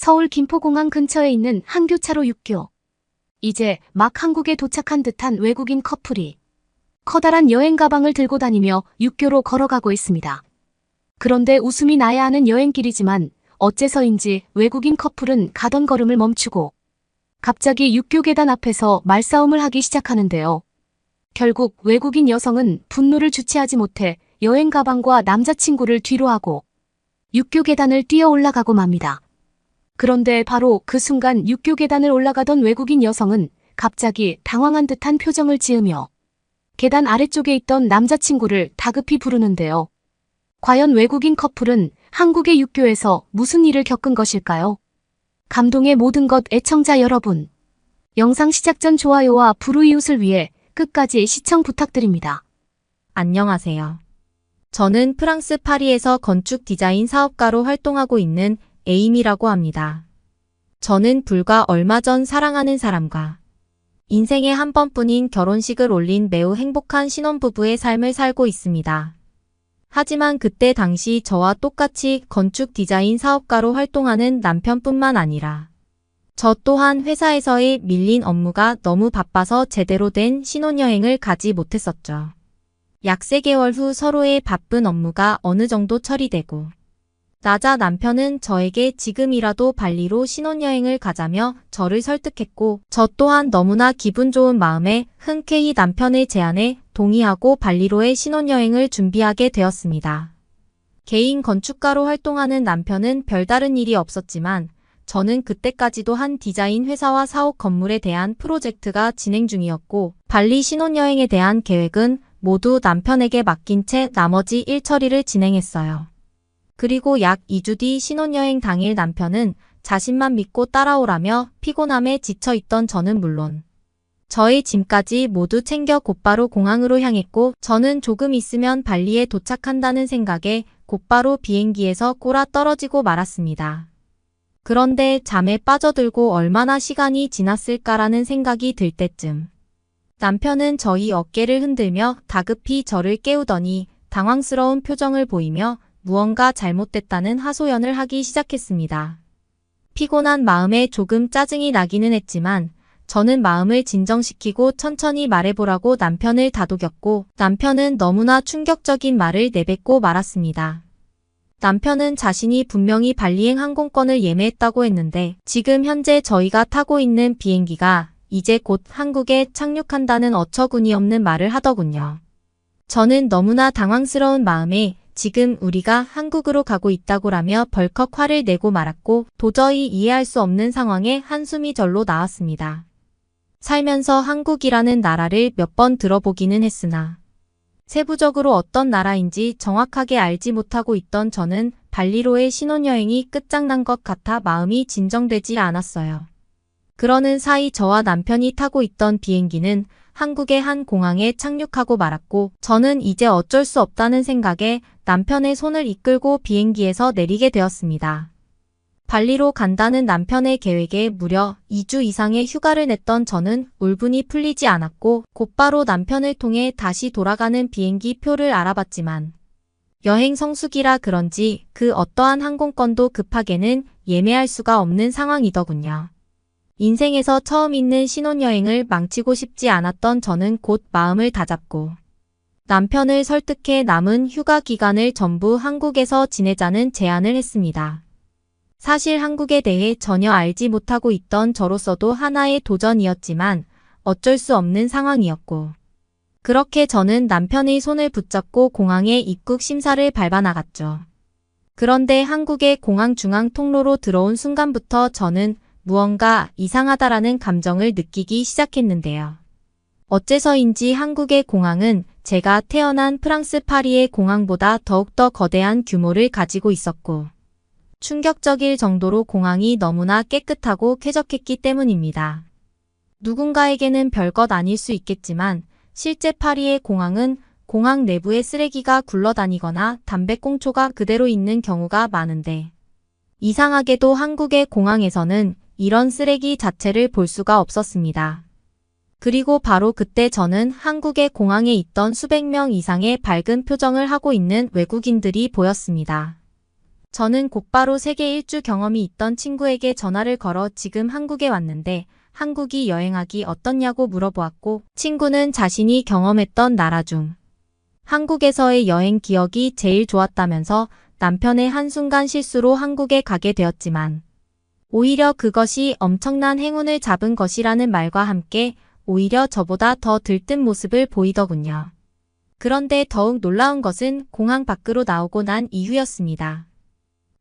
서울 김포공항 근처에 있는 한 교차로 육교. 이제 막 한국에 도착한 듯한 외국인 커플이 커다란 여행 가방을 들고 다니며 육교로 걸어가고 있습니다. 그런데 웃음이 나야 하는 여행길이지만 어째서인지 외국인 커플은 가던 걸음을 멈추고 갑자기 육교 계단 앞에서 말싸움을 하기 시작하는데요. 결국 외국인 여성은 분노를 주체하지 못해 여행 가방과 남자친구를 뒤로하고 육교 계단을 뛰어 올라가고 맙니다. 그런데 바로 그 순간 육교 계단을 올라가던 외국인 여성은 갑자기 당황한 듯한 표정을 지으며 계단 아래쪽에 있던 남자친구를 다급히 부르는데요. 과연 외국인 커플은 한국의 육교에서 무슨 일을 겪은 것일까요? 감동의 모든 것 애청자 여러분. 영상 시작 전 좋아요와 불우이웃을 위해 끝까지 시청 부탁드립니다. 안녕하세요. 저는 프랑스 파리에서 건축 디자인 사업가로 활동하고 있는 에임이라고 합니다. 저는 불과 얼마 전 사랑하는 사람과 인생에 한 번뿐인 결혼식을 올린 매우 행복한 신혼부부의 삶을 살고 있습니다. 하지만 그때 당시 저와 똑같이 건축 디자인 사업가로 활동하는 남편뿐만 아니라 저 또한 회사에서의 밀린 업무가 너무 바빠서 제대로 된 신혼여행을 가지 못했었죠. 약 3개월 후 서로의 바쁜 업무가 어느 정도 처리되고 나자 남편은 저에게 지금이라도 발리로 신혼여행을 가자며 저를 설득했고 저 또한 너무나 기분 좋은 마음에 흔쾌히 남편의 제안에 동의하고 발리로의 신혼여행을 준비하게 되었습니다. 개인 건축가로 활동하는 남편은 별다른 일이 없었지만 저는 그때까지도 한 디자인 회사와 사옥 건물에 대한 프로젝트가 진행 중이었고 발리 신혼여행에 대한 계획은 모두 남편에게 맡긴 채 나머지 일처리를 진행했어요. 그리고 약 2주 뒤 신혼여행 당일 남편은 자신만 믿고 따라오라며 피곤함에 지쳐있던 저는 물론 저의 짐까지 모두 챙겨 곧바로 공항으로 향했고 저는 조금 있으면 발리에 도착한다는 생각에 곧바로 비행기에서 꼬라 떨어지고 말았습니다. 그런데 잠에 빠져들고 얼마나 시간이 지났을까라는 생각이 들 때쯤 남편은 저희 어깨를 흔들며 다급히 저를 깨우더니 당황스러운 표정을 보이며 무언가 잘못됐다는 하소연을 하기 시작했습니다. 피곤한 마음에 조금 짜증이 나기는 했지만 저는 마음을 진정시키고 천천히 말해보라고 남편을 다독였고 남편은 너무나 충격적인 말을 내뱉고 말았습니다. 남편은 자신이 분명히 발리행 항공권을 예매했다고 했는데 지금 현재 저희가 타고 있는 비행기가 이제 곧 한국에 착륙한다는 어처구니없는 말을 하더군요. 저는 너무나 당황스러운 마음에 지금 우리가 한국으로 가고 있다고라며 벌컥 화를 내고 말았고 도저히 이해할 수 없는 상황에 한숨이 절로 나왔습니다. 살면서 한국이라는 나라를 몇 번 들어보기는 했으나 세부적으로 어떤 나라인지 정확하게 알지 못하고 있던 저는 발리로의 신혼여행이 끝장난 것 같아 마음이 진정되지 않았어요. 그러는 사이 저와 남편이 타고 있던 비행기는 한국의 한 공항에 착륙하고 말았고 저는 이제 어쩔 수 없다는 생각에 남편의 손을 이끌고 비행기에서 내리게 되었습니다. 발리로 간다는 남편의 계획에 무려 2주 이상의 휴가를 냈던 저는 울분이 풀리지 않았고 곧바로 남편을 통해 다시 돌아가는 비행기 표를 알아봤지만 여행 성수기라 그런지 그 어떠한 항공권도 급하게는 예매할 수가 없는 상황이더군요. 인생에서 처음 있는 신혼여행을 망치고 싶지 않았던 저는 곧 마음을 다잡고 남편을 설득해 남은 휴가 기간을 전부 한국에서 지내자는 제안을 했습니다. 사실 한국에 대해 전혀 알지 못하고 있던 저로서도 하나의 도전이었지만 어쩔 수 없는 상황이었고 그렇게 저는 남편의 손을 붙잡고 공항의 입국 심사를 밟아 나갔죠. 그런데 한국의 공항 중앙 통로로 들어온 순간부터 저는 무언가 이상하다라는 감정을 느끼기 시작했는데요. 어째서인지 한국의 공항은 제가 태어난 프랑스 파리의 공항보다 더욱더 거대한 규모를 가지고 있었고 충격적일 정도로 공항이 너무나 깨끗하고 쾌적했기 때문입니다. 누군가에게는 별것 아닐 수 있겠지만 실제 파리의 공항은 공항 내부에 쓰레기가 굴러다니거나 담배꽁초가 그대로 있는 경우가 많은데 이상하게도 한국의 공항에서는 이런 쓰레기 자체를 볼 수가 없었습니다. 그리고 바로 그때 저는 한국의 공항에 있던 수백 명 이상의 밝은 표정을 하고 있는 외국인들이 보였습니다. 저는 곧바로 세계 일주 경험이 있던 친구에게 전화를 걸어 지금 한국에 왔는데 한국이 여행하기 어떻냐고 물어보았고 친구는 자신이 경험했던 나라 중 한국에서의 여행 기억이 제일 좋았다면서 남편의 한순간 실수로 한국에 가게 되었지만 오히려 그것이 엄청난 행운을 잡은 것이라는 말과 함께 오히려 저보다 더 들뜬 모습을 보이더군요. 그런데 더욱 놀라운 것은 공항 밖으로 나오고 난 이후였습니다.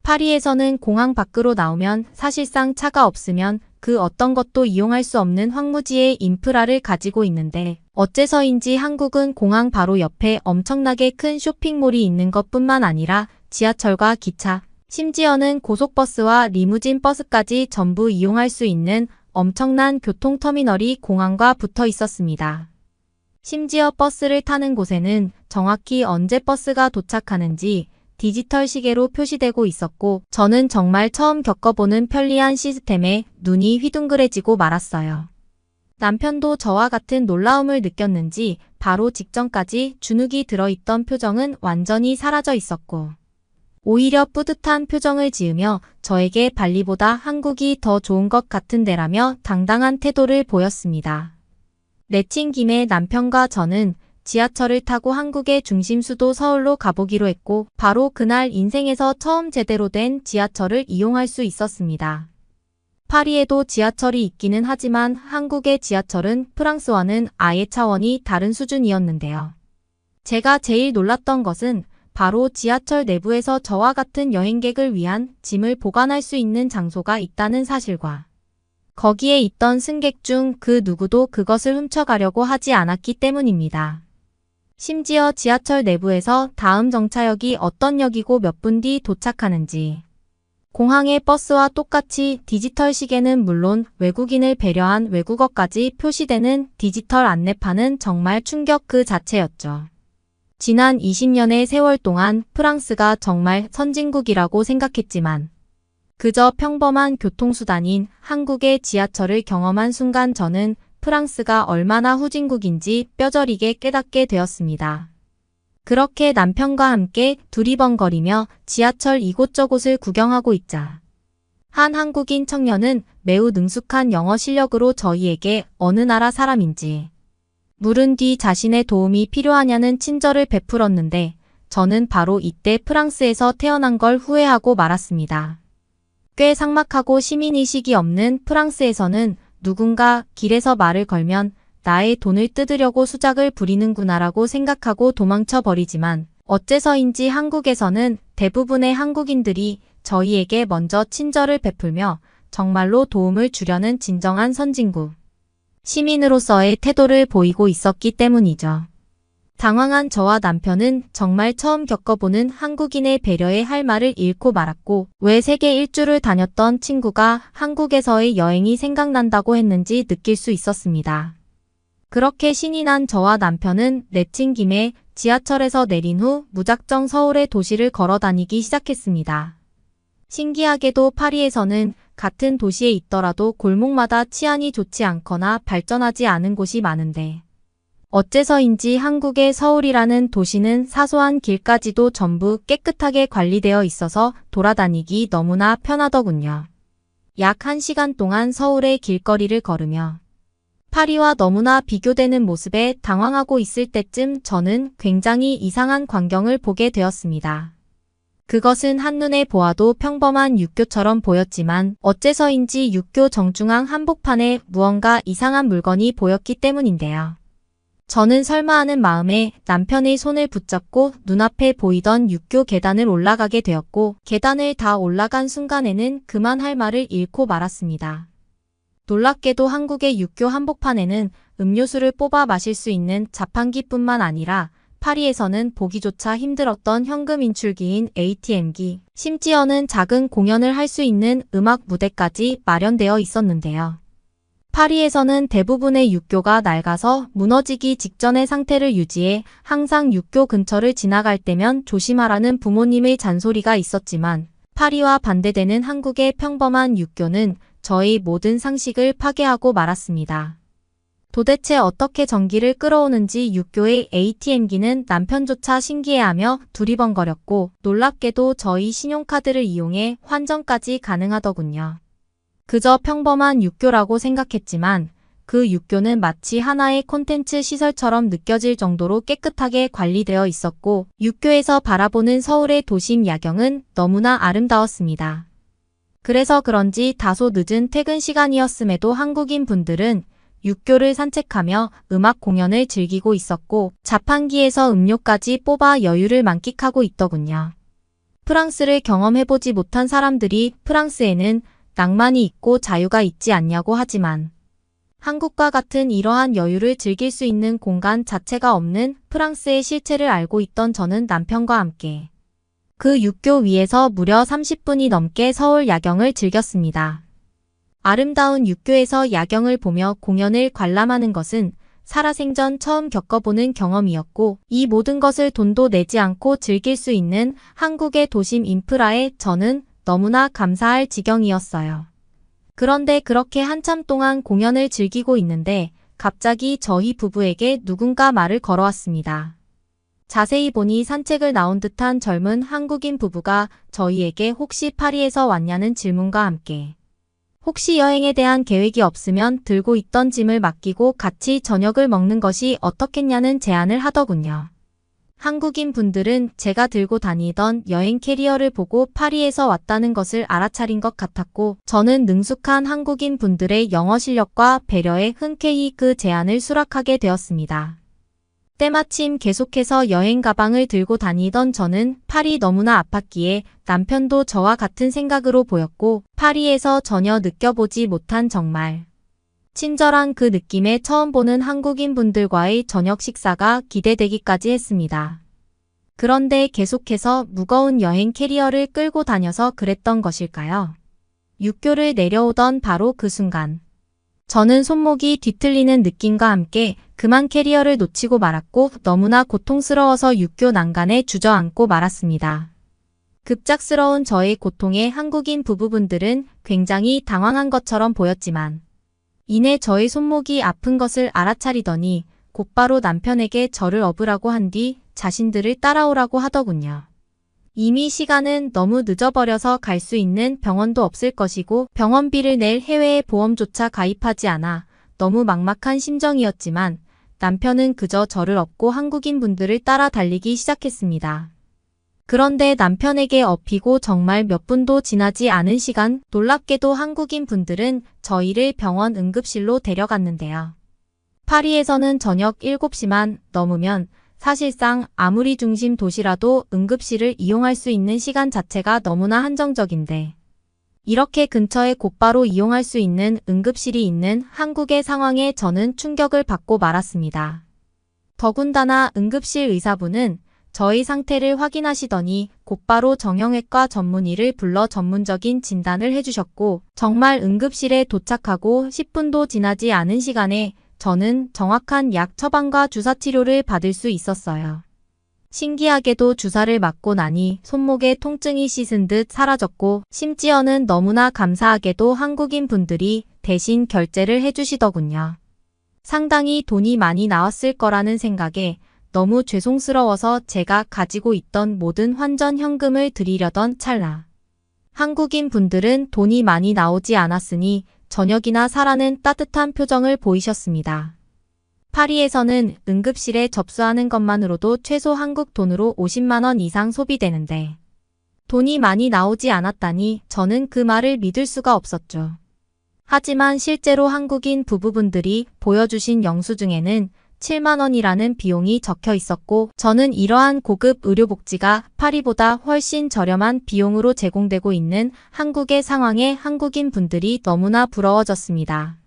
파리에서는 공항 밖으로 나오면 사실상 차가 없으면 그 어떤 것도 이용할 수 없는 황무지의 인프라를 가지고 있는데 어째서인지 한국은 공항 바로 옆에 엄청나게 큰 쇼핑몰이 있는 것뿐만 아니라 지하철과 기차, 심지어는 고속버스와 리무진 버스까지 전부 이용할 수 있는 엄청난 교통터미널이 공항과 붙어 있었습니다. 심지어 버스를 타는 곳에는 정확히 언제 버스가 도착하는지 디지털 시계로 표시되고 있었고 저는 정말 처음 겪어보는 편리한 시스템에 눈이 휘둥그레지고 말았어요. 남편도 저와 같은 놀라움을 느꼈는지 바로 직전까지 주눅이 들어있던 표정은 완전히 사라져 있었고 오히려 뿌듯한 표정을 지으며 저에게 발리보다 한국이 더 좋은 것 같은데라며 당당한 태도를 보였습니다. 내친 김에 남편과 저는 지하철을 타고 한국의 중심 수도 서울로 가보기로 했고 바로 그날 인생에서 처음 제대로 된 지하철을 이용할 수 있었습니다. 파리에도 지하철이 있기는 하지만 한국의 지하철은 프랑스와는 아예 차원이 다른 수준이었는데요. 제가 제일 놀랐던 것은 바로 지하철 내부에서 저와 같은 여행객을 위한 짐을 보관할 수 있는 장소가 있다는 사실과 거기에 있던 승객 중 그 누구도 그것을 훔쳐가려고 하지 않았기 때문입니다. 심지어 지하철 내부에서 다음 정차역이 어떤 역이고 몇 분 뒤 도착하는지 공항의 버스와 똑같이 디지털 시계는 물론 외국인을 배려한 외국어까지 표시되는 디지털 안내판은 정말 충격 그 자체였죠. 지난 20년의 세월 동안 프랑스가 정말 선진국이라고 생각했지만 그저 평범한 교통수단인 한국의 지하철을 경험한 순간 저는 프랑스가 얼마나 후진국인지 뼈저리게 깨닫게 되었습니다. 그렇게 남편과 함께 두리번거리며 지하철 이곳저곳을 구경하고 있자 한 한국인 청년은 매우 능숙한 영어 실력으로 저희에게 어느 나라 사람인지 물은 뒤 자신의 도움이 필요하냐는 친절을 베풀었는데 저는 바로 이때 프랑스에서 태어난 걸 후회하고 말았습니다. 꽤 삭막하고 시민의식이 없는 프랑스에서는 누군가 길에서 말을 걸면 나의 돈을 뜯으려고 수작을 부리는구나라고 생각하고 도망쳐 버리지만 어째서인지 한국에서는 대부분의 한국인들이 저희에게 먼저 친절을 베풀며 정말로 도움을 주려는 진정한 선진국 시민으로서의 태도를 보이고 있었기 때문이죠. 당황한 저와 남편은 정말 처음 겪어보는 한국인의 배려에 할 말을 잃고 말았고 왜 세계 일주를 다녔던 친구가 한국에서의 여행이 생각난다고 했는지 느낄 수 있었습니다. 그렇게 신이 난 저와 남편은 내친 김에 지하철에서 내린 후 무작정 서울의 도시를 걸어 다니기 시작했습니다. 신기하게도 파리에서는 같은 도시에 있더라도 골목마다 치안이 좋지 않거나 발전하지 않은 곳이 많은데 어째서인지 한국의 서울이라는 도시는 사소한 길까지도 전부 깨끗하게 관리되어 있어서 돌아다니기 너무나 편하더군요. 약 1시간 동안 서울의 길거리를 걸으며 파리와 너무나 비교되는 모습에 당황하고 있을 때쯤 저는 굉장히 이상한 광경을 보게 되었습니다. 그것은 한눈에 보아도 평범한 육교처럼 보였지만 어째서인지 육교 정중앙 한복판에 무언가 이상한 물건이 보였기 때문인데요. 저는 설마 하는 마음에 남편의 손을 붙잡고 눈앞에 보이던 육교 계단을 올라가게 되었고 계단을 다 올라간 순간에는 그만 할 말을 잃고 말았습니다. 놀랍게도 한국의 육교 한복판에는 음료수를 뽑아 마실 수 있는 자판기뿐만 아니라 파리에서는 보기조차 힘들었던 현금 인출기인 ATM기, 심지어는 작은 공연을 할 수 있는 음악 무대까지 마련되어 있었는데요. 파리에서는 대부분의 육교가 낡아서 무너지기 직전의 상태를 유지해 항상 육교 근처를 지나갈 때면 조심하라는 부모님의 잔소리가 있었지만 파리와 반대되는 한국의 평범한 육교는 저의 모든 상식을 파괴하고 말았습니다. 도대체 어떻게 전기를 끌어오는지 육교의 ATM기는 남편조차 신기해하며 두리번거렸고 놀랍게도 저희 신용카드를 이용해 환전까지 가능하더군요. 그저 평범한 육교라고 생각했지만 그 육교는 마치 하나의 콘텐츠 시설처럼 느껴질 정도로 깨끗하게 관리되어 있었고 육교에서 바라보는 서울의 도심 야경은 너무나 아름다웠습니다. 그래서 그런지 다소 늦은 퇴근 시간이었음에도 한국인 분들은 육교를 산책하며 음악 공연을 즐기고 있었고 자판기에서 음료까지 뽑아 여유를 만끽하고 있더군요. 프랑스를 경험해보지 못한 사람들이 프랑스에는 낭만이 있고 자유가 있지 않냐고 하지만 한국과 같은 이러한 여유를 즐길 수 있는 공간 자체가 없는 프랑스의 실체를 알고 있던 저는 남편과 함께 그 육교 위에서 무려 30분이 넘게 서울 야경을 즐겼습니다. 아름다운 육교에서 야경을 보며 공연을 관람하는 것은 살아생전 처음 겪어보는 경험이었고 이 모든 것을 돈도 내지 않고 즐길 수 있는 한국의 도심 인프라에 저는 너무나 감사할 지경이었어요. 그런데 그렇게 한참 동안 공연을 즐기고 있는데 갑자기 저희 부부에게 누군가 말을 걸어왔습니다. 자세히 보니 산책을 나온 듯한 젊은 한국인 부부가 저희에게 혹시 파리에서 왔냐는 질문과 함께 혹시 여행에 대한 계획이 없으면 들고 있던 짐을 맡기고 같이 저녁을 먹는 것이 어떻겠냐는 제안을 하더군요. 한국인 분들은 제가 들고 다니던 여행 캐리어를 보고 파리에서 왔다는 것을 알아차린 것 같았고 저는 능숙한 한국인 분들의 영어 실력과 배려에 흔쾌히 그 제안을 수락하게 되었습니다. 때마침 계속해서 여행 가방을 들고 다니던 저는 팔이 너무나 아팠기에 남편도 저와 같은 생각으로 보였고 파리에서 전혀 느껴보지 못한 정말 친절한 그 느낌에 처음 보는 한국인 분들과의 저녁 식사가 기대되기까지 했습니다. 그런데 계속해서 무거운 여행 캐리어를 끌고 다녀서 그랬던 것일까요? 육교를 내려오던 바로 그 순간 저는 손목이 뒤틀리는 느낌과 함께 그만 캐리어를 놓치고 말았고 너무나 고통스러워서 육교 난간에 주저앉고 말았습니다. 급작스러운 저의 고통에 한국인 부부분들은 굉장히 당황한 것처럼 보였지만 이내 저의 손목이 아픈 것을 알아차리더니 곧바로 남편에게 저를 업으라고 한 뒤 자신들을 따라오라고 하더군요. 이미 시간은 너무 늦어버려서 갈 수 있는 병원도 없을 것이고 병원비를 낼 해외의 보험조차 가입하지 않아 너무 막막한 심정이었지만 남편은 그저 저를 업고 한국인 분들을 따라 달리기 시작했습니다. 그런데 남편에게 업히고 정말 몇 분도 지나지 않은 시간 놀랍게도 한국인 분들은 저희를 병원 응급실로 데려갔는데요. 파리에서는 저녁 7시만 넘으면 사실상 아무리 중심 도시라도 응급실을 이용할 수 있는 시간 자체가 너무나 한정적인데 이렇게 근처에 곧바로 이용할 수 있는 응급실이 있는 한국의 상황에 저는 충격을 받고 말았습니다. 더군다나 응급실 의사분은 저희 상태를 확인하시더니 곧바로 정형외과 전문의를 불러 전문적인 진단을 해주셨고 정말 응급실에 도착하고 10분도 지나지 않은 시간에 저는 정확한 약 처방과 주사 치료를 받을 수 있었어요. 신기하게도 주사를 맞고 나니 손목의 통증이 씻은 듯 사라졌고 심지어는 너무나 감사하게도 한국인 분들이 대신 결제를 해주시더군요. 상당히 돈이 많이 나왔을 거라는 생각에 너무 죄송스러워서 제가 가지고 있던 모든 환전 현금을 드리려던 찰나. 한국인 분들은 돈이 많이 나오지 않았으니 저녁이나 사라는 따뜻한 표정을 보이셨습니다. 파리에서는 응급실에 접수하는 것만으로도 최소 한국 돈으로 50만 원 이상 소비되는데 돈이 많이 나오지 않았다니 저는 그 말을 믿을 수가 없었죠. 하지만 실제로 한국인 부부분들이 보여주신 영수증에는 7만 원이라는 비용이 적혀 있었고 저는 이러한 고급 의료복지가 파리보다 훨씬 저렴한 비용으로 제공되고 있는 한국의 상황에 한국인 분들이 너무나 부러워졌습니다.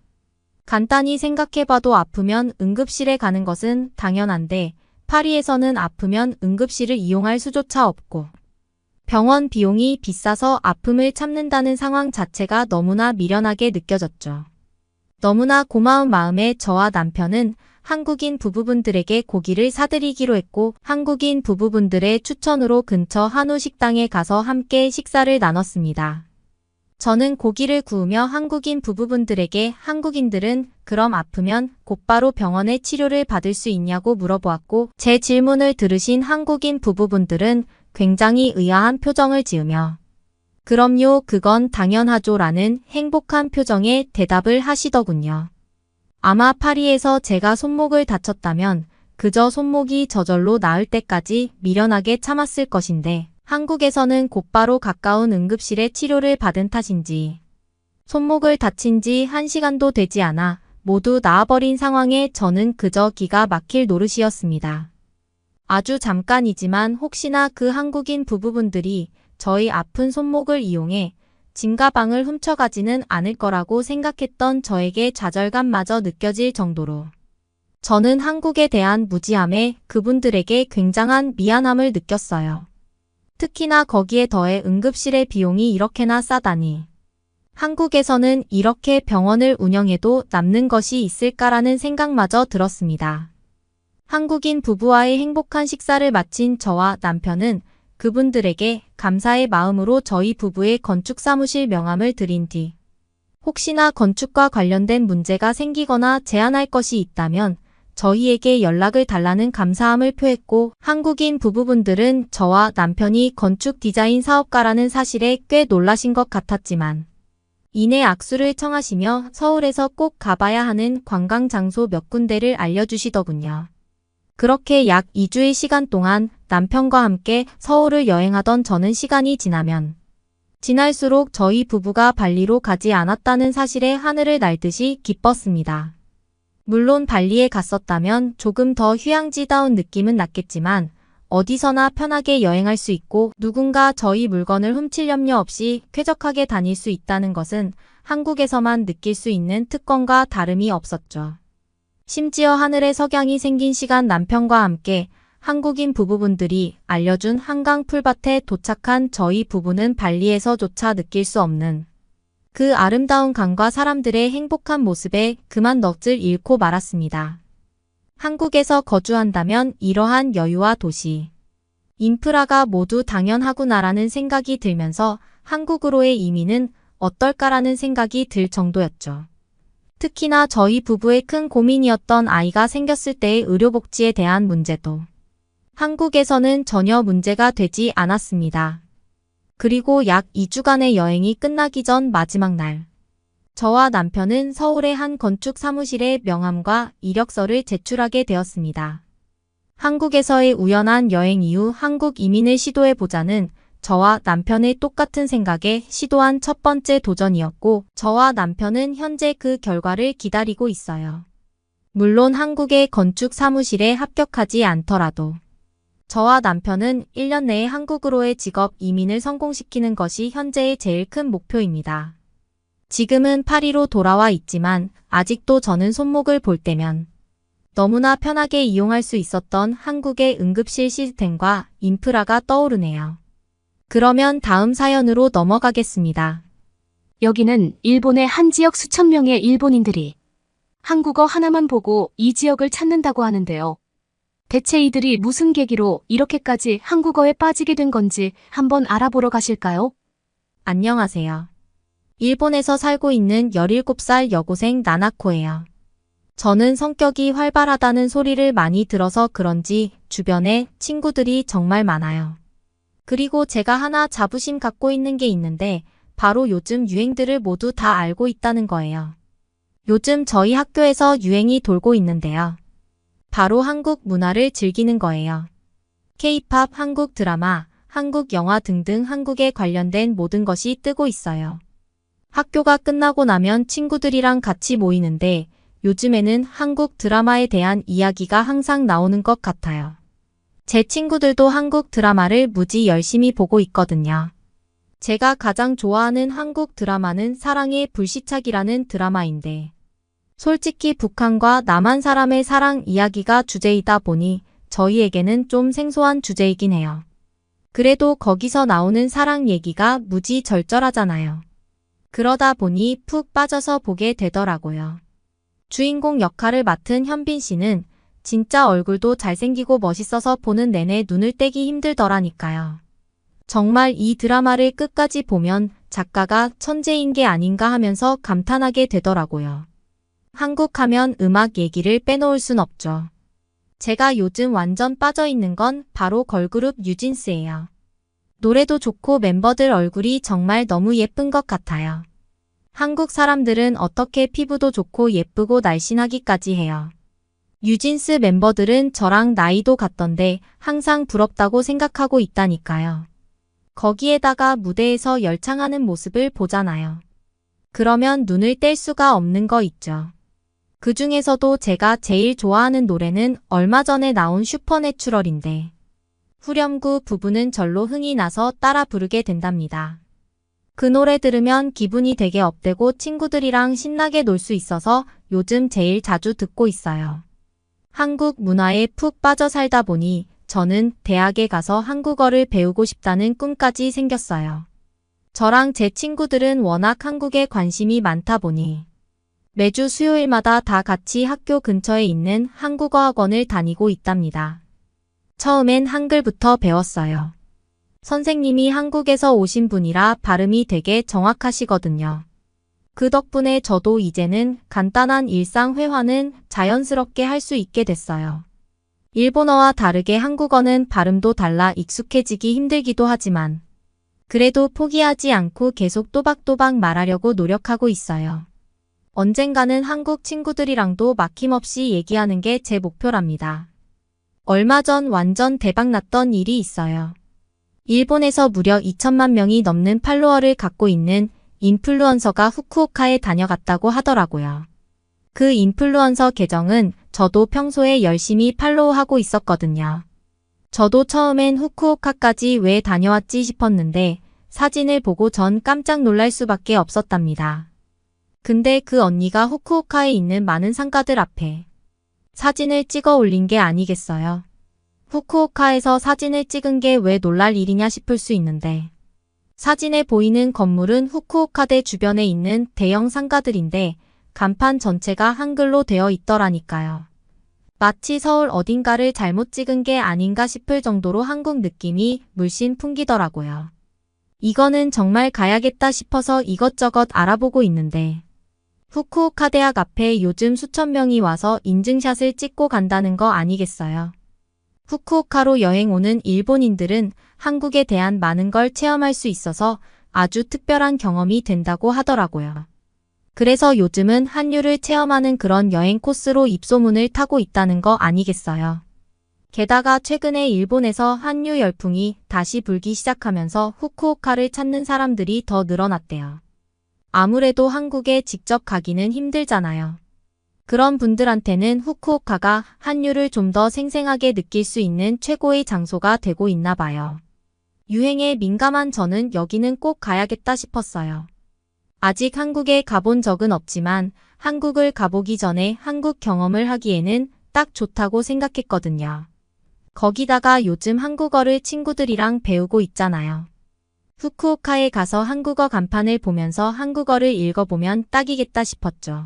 간단히 생각해봐도 아프면 응급실에 가는 것은 당연한데 파리에서는 아프면 응급실을 이용할 수조차 없고 병원 비용이 비싸서 아픔을 참는다는 상황 자체가 너무나 미련하게 느껴졌죠. 너무나 고마운 마음에 저와 남편은 한국인 부부분들에게 고기를 사드리기로 했고 한국인 부부분들의 추천으로 근처 한우 식당에 가서 함께 식사를 나눴습니다. 저는 고기를 구우며 한국인 부부분들에게 한국인들은 그럼 아프면 곧바로 병원에 치료를 받을 수 있냐고 물어보았고 제 질문을 들으신 한국인 부부분들은 굉장히 의아한 표정을 지으며 그럼요, 그건 당연하죠 라는 행복한 표정의 대답을 하시더군요. 아마 파리에서 제가 손목을 다쳤다면 그저 손목이 저절로 나을 때까지 미련하게 참았을 것인데 한국에서는 곧바로 가까운 응급실에 치료를 받은 탓인지 손목을 다친 지 1시간도 되지 않아 모두 나아버린 상황에 저는 그저 기가 막힐 노릇이었습니다. 아주 잠깐이지만 혹시나 그 한국인 부부분들이 저희 아픈 손목을 이용해 짐가방을 훔쳐가지는 않을 거라고 생각했던 저에게 좌절감마저 느껴질 정도로 저는 한국에 대한 무지함에 그분들에게 굉장한 미안함을 느꼈어요. 특히나 거기에 더해 응급실의 비용이 이렇게나 싸다니. 한국에서는 이렇게 병원을 운영해도 남는 것이 있을까라는 생각마저 들었습니다. 한국인 부부와의 행복한 식사를 마친 저와 남편은 그분들에게 감사의 마음으로 저희 부부의 건축사무실 명함을 드린 뒤 혹시나 건축과 관련된 문제가 생기거나 제안할 것이 있다면 저희에게 연락을 달라는 감사함을 표했고 한국인 부부분들은 저와 남편이 건축 디자인 사업가라는 사실에 꽤 놀라신 것 같았지만 이내 악수를 청하시며 서울에서 꼭 가봐야 하는 관광 장소 몇 군데를 알려주시더군요. 그렇게 약 2주의 시간 동안 남편과 함께 서울을 여행하던 저는 시간이 지나면 지날수록 저희 부부가 발리로 가지 않았다는 사실에 하늘을 날듯이 기뻤습니다. 물론 발리에 갔었다면 조금 더 휴양지다운 느낌은 났겠지만 어디서나 편하게 여행할 수 있고 누군가 저희 물건을 훔칠 염려 없이 쾌적하게 다닐 수 있다는 것은 한국에서만 느낄 수 있는 특권과 다름이 없었죠. 심지어 하늘에 석양이 생긴 시간 남편과 함께 한국인 부부분들이 알려준 한강 풀밭에 도착한 저희 부부는 발리에서조차 느낄 수 없는 그 아름다운 강과 사람들의 행복한 모습에 그만 넋을 잃고 말았습니다. 한국에서 거주한다면 이러한 여유와 도시, 인프라가 모두 당연하구나라는 생각이 들면서 한국으로의 이민은 어떨까라는 생각이 들 정도였죠. 특히나 저희 부부의 큰 고민이었던 아이가 생겼을 때의 의료복지에 대한 문제도 한국에서는 전혀 문제가 되지 않았습니다. 그리고 약 2주간의 여행이 끝나기 전 마지막 날, 저와 남편은 서울의 한 건축 사무실에 명함과 이력서를 제출하게 되었습니다. 한국에서의 우연한 여행 이후 한국 이민을 시도해보자는 저와 남편의 똑같은 생각에 시도한 첫 번째 도전이었고 저와 남편은 현재 그 결과를 기다리고 있어요. 물론 한국의 건축 사무실에 합격하지 않더라도 저와 남편은 1년 내에 한국으로의 직업 이민을 성공시키는 것이 현재의 제일 큰 목표입니다. 지금은 파리로 돌아와 있지만 아직도 저는 손목을 볼 때면 너무나 편하게 이용할 수 있었던 한국의 응급실 시스템과 인프라가 떠오르네요. 그러면 다음 사연으로 넘어가겠습니다. 여기는 일본의 한 지역 수천 명의 일본인들이 한국어 하나만 보고 이 지역을 찾는다고 하는데요. 대체 이들이 무슨 계기로 이렇게까지 한국어에 빠지게 된 건지 한번 알아보러 가실까요? 안녕하세요. 일본에서 살고 있는 17살 여고생 나나코예요. 저는 성격이 활발하다는 소리를 많이 들어서 그런지 주변에 친구들이 정말 많아요. 그리고 제가 하나 자부심 갖고 있는 게 있는데 바로 요즘 유행들을 모두 다 알고 있다는 거예요. 요즘 저희 학교에서 유행이 돌고 있는데요. 바로 한국 문화를 즐기는 거예요. K-팝, 한국 드라마, 한국 영화 등등 한국에 관련된 모든 것이 뜨고 있어요. 학교가 끝나고 나면 친구들이랑 같이 모이는데 요즘에는 한국 드라마에 대한 이야기가 항상 나오는 것 같아요. 제 친구들도 한국 드라마를 무지 열심히 보고 있거든요. 제가 가장 좋아하는 한국 드라마는 사랑의 불시착이라는 드라마인데 솔직히 북한과 남한 사람의 사랑 이야기가 주제이다 보니 저희에게는 좀 생소한 주제이긴 해요. 그래도 거기서 나오는 사랑 얘기가 무지 절절하잖아요. 그러다 보니 푹 빠져서 보게 되더라고요. 주인공 역할을 맡은 현빈 씨는 진짜 얼굴도 잘생기고 멋있어서 보는 내내 눈을 떼기 힘들더라니까요. 정말 이 드라마를 끝까지 보면 작가가 천재인 게 아닌가 하면서 감탄하게 되더라고요. 한국 하면 음악 얘기를 빼놓을 순 없죠. 제가 요즘 완전 빠져있는 건 바로 걸그룹 뉴진스예요. 노래도 좋고 멤버들 얼굴이 정말 너무 예쁜 것 같아요. 한국 사람들은 어떻게 피부도 좋고 예쁘고 날씬하기까지 해요. 뉴진스 멤버들은 저랑 나이도 같던데 항상 부럽다고 생각하고 있다니까요. 거기에다가 무대에서 열창하는 모습을 보잖아요. 그러면 눈을 뗄 수가 없는 거 있죠. 그 중에서도 제가 제일 좋아하는 노래는 얼마 전에 나온 슈퍼내추럴인데 후렴구 부분은 절로 흥이 나서 따라 부르게 된답니다. 그 노래 들으면 기분이 되게 업되고 친구들이랑 신나게 놀 수 있어서 요즘 제일 자주 듣고 있어요. 한국 문화에 푹 빠져 살다 보니 저는 대학에 가서 한국어를 배우고 싶다는 꿈까지 생겼어요. 저랑 제 친구들은 워낙 한국에 관심이 많다 보니 매주 수요일마다 다 같이 학교 근처에 있는 한국어 학원을 다니고 있답니다. 처음엔 한글부터 배웠어요. 선생님이 한국에서 오신 분이라 발음이 되게 정확하시거든요. 그 덕분에 저도 이제는 간단한 일상 회화는 자연스럽게 할 수 있게 됐어요. 일본어와 다르게 한국어는 발음도 달라 익숙해지기 힘들기도 하지만 그래도 포기하지 않고 계속 또박또박 말하려고 노력하고 있어요. 언젠가는 한국 친구들이랑도 막힘없이 얘기하는 게 제 목표랍니다. 얼마 전 완전 대박났던 일이 있어요. 일본에서 무려 2천만 명이 넘는 팔로워를 갖고 있는 인플루언서가 후쿠오카에 다녀갔다고 하더라고요. 그 인플루언서 계정은 저도 평소에 열심히 팔로우하고 있었거든요. 저도 처음엔 후쿠오카까지 왜 다녀왔지 싶었는데 사진을 보고 전 깜짝 놀랄 수밖에 없었답니다. 근데 그 언니가 후쿠오카에 있는 많은 상가들 앞에 사진을 찍어 올린 게 아니겠어요. 후쿠오카에서 사진을 찍은 게 왜 놀랄 일이냐 싶을 수 있는데 사진에 보이는 건물은 후쿠오카대 주변에 있는 대형 상가들인데 간판 전체가 한글로 되어 있더라니까요. 마치 서울 어딘가를 잘못 찍은 게 아닌가 싶을 정도로 한국 느낌이 물씬 풍기더라고요. 이거는 정말 가야겠다 싶어서 이것저것 알아보고 있는데 후쿠오카 대학 앞에 요즘 수천 명이 와서 인증샷을 찍고 간다는 거 아니겠어요. 후쿠오카로 여행 오는 일본인들은 한국에 대한 많은 걸 체험할 수 있어서 아주 특별한 경험이 된다고 하더라고요. 그래서 요즘은 한류를 체험하는 그런 여행 코스로 입소문을 타고 있다는 거 아니겠어요. 게다가 최근에 일본에서 한류 열풍이 다시 불기 시작하면서 후쿠오카를 찾는 사람들이 더 늘어났대요. 아무래도 한국에 직접 가기는 힘들잖아요. 그런 분들한테는 후쿠오카가 한류를 좀 더 생생하게 느낄 수 있는 최고의 장소가 되고 있나 봐요. 유행에 민감한 저는 여기는 꼭 가야겠다 싶었어요. 아직 한국에 가본 적은 없지만 한국을 가보기 전에 한국 경험을 하기에는 딱 좋다고 생각했거든요. 거기다가 요즘 한국어를 친구들이랑 배우고 있잖아요. 후쿠오카에 가서 한국어 간판을 보면서 한국어를 읽어보면 딱이겠다 싶었죠.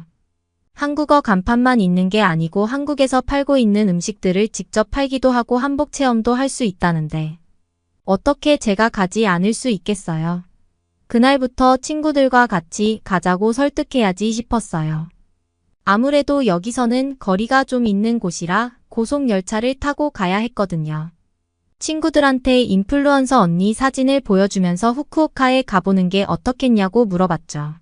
한국어 간판만 있는 게 아니고 한국에서 팔고 있는 음식들을 직접 팔기도 하고 한복 체험도 할 수 있다는데 어떻게 제가 가지 않을 수 있겠어요. 그날부터 친구들과 같이 가자고 설득해야지 싶었어요. 아무래도 여기서는 거리가 좀 있는 곳이라 고속열차를 타고 가야 했거든요. 친구들한테 인플루언서 언니 사진을 보여주면서 후쿠오카에 가보는 게 어떻겠냐고 물어봤죠.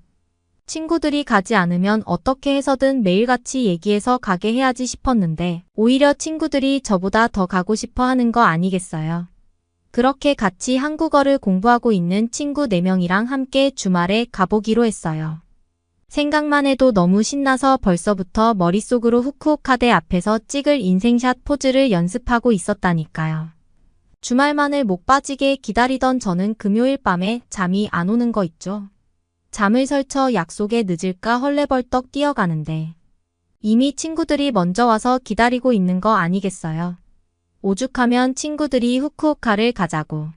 친구들이 가지 않으면 어떻게 해서든 매일같이 얘기해서 가게 해야지 싶었는데 오히려 친구들이 저보다 더 가고 싶어 하는 거 아니겠어요. 그렇게 같이 한국어를 공부하고 있는 친구 4명이랑 함께 주말에 가보기로 했어요. 생각만 해도 너무 신나서 벌써부터 머릿속으로 후쿠오카대 앞에서 찍을 인생샷 포즈를 연습하고 있었다니까요. 주말만을 목 빠지게 기다리던 저는 금요일 밤에 잠이 안 오는 거 있죠. 잠을 설쳐 약속에 늦을까 헐레벌떡 뛰어가는데 이미 친구들이 먼저 와서 기다리고 있는 거 아니겠어요. 오죽하면 친구들이 후쿠오카를 가자고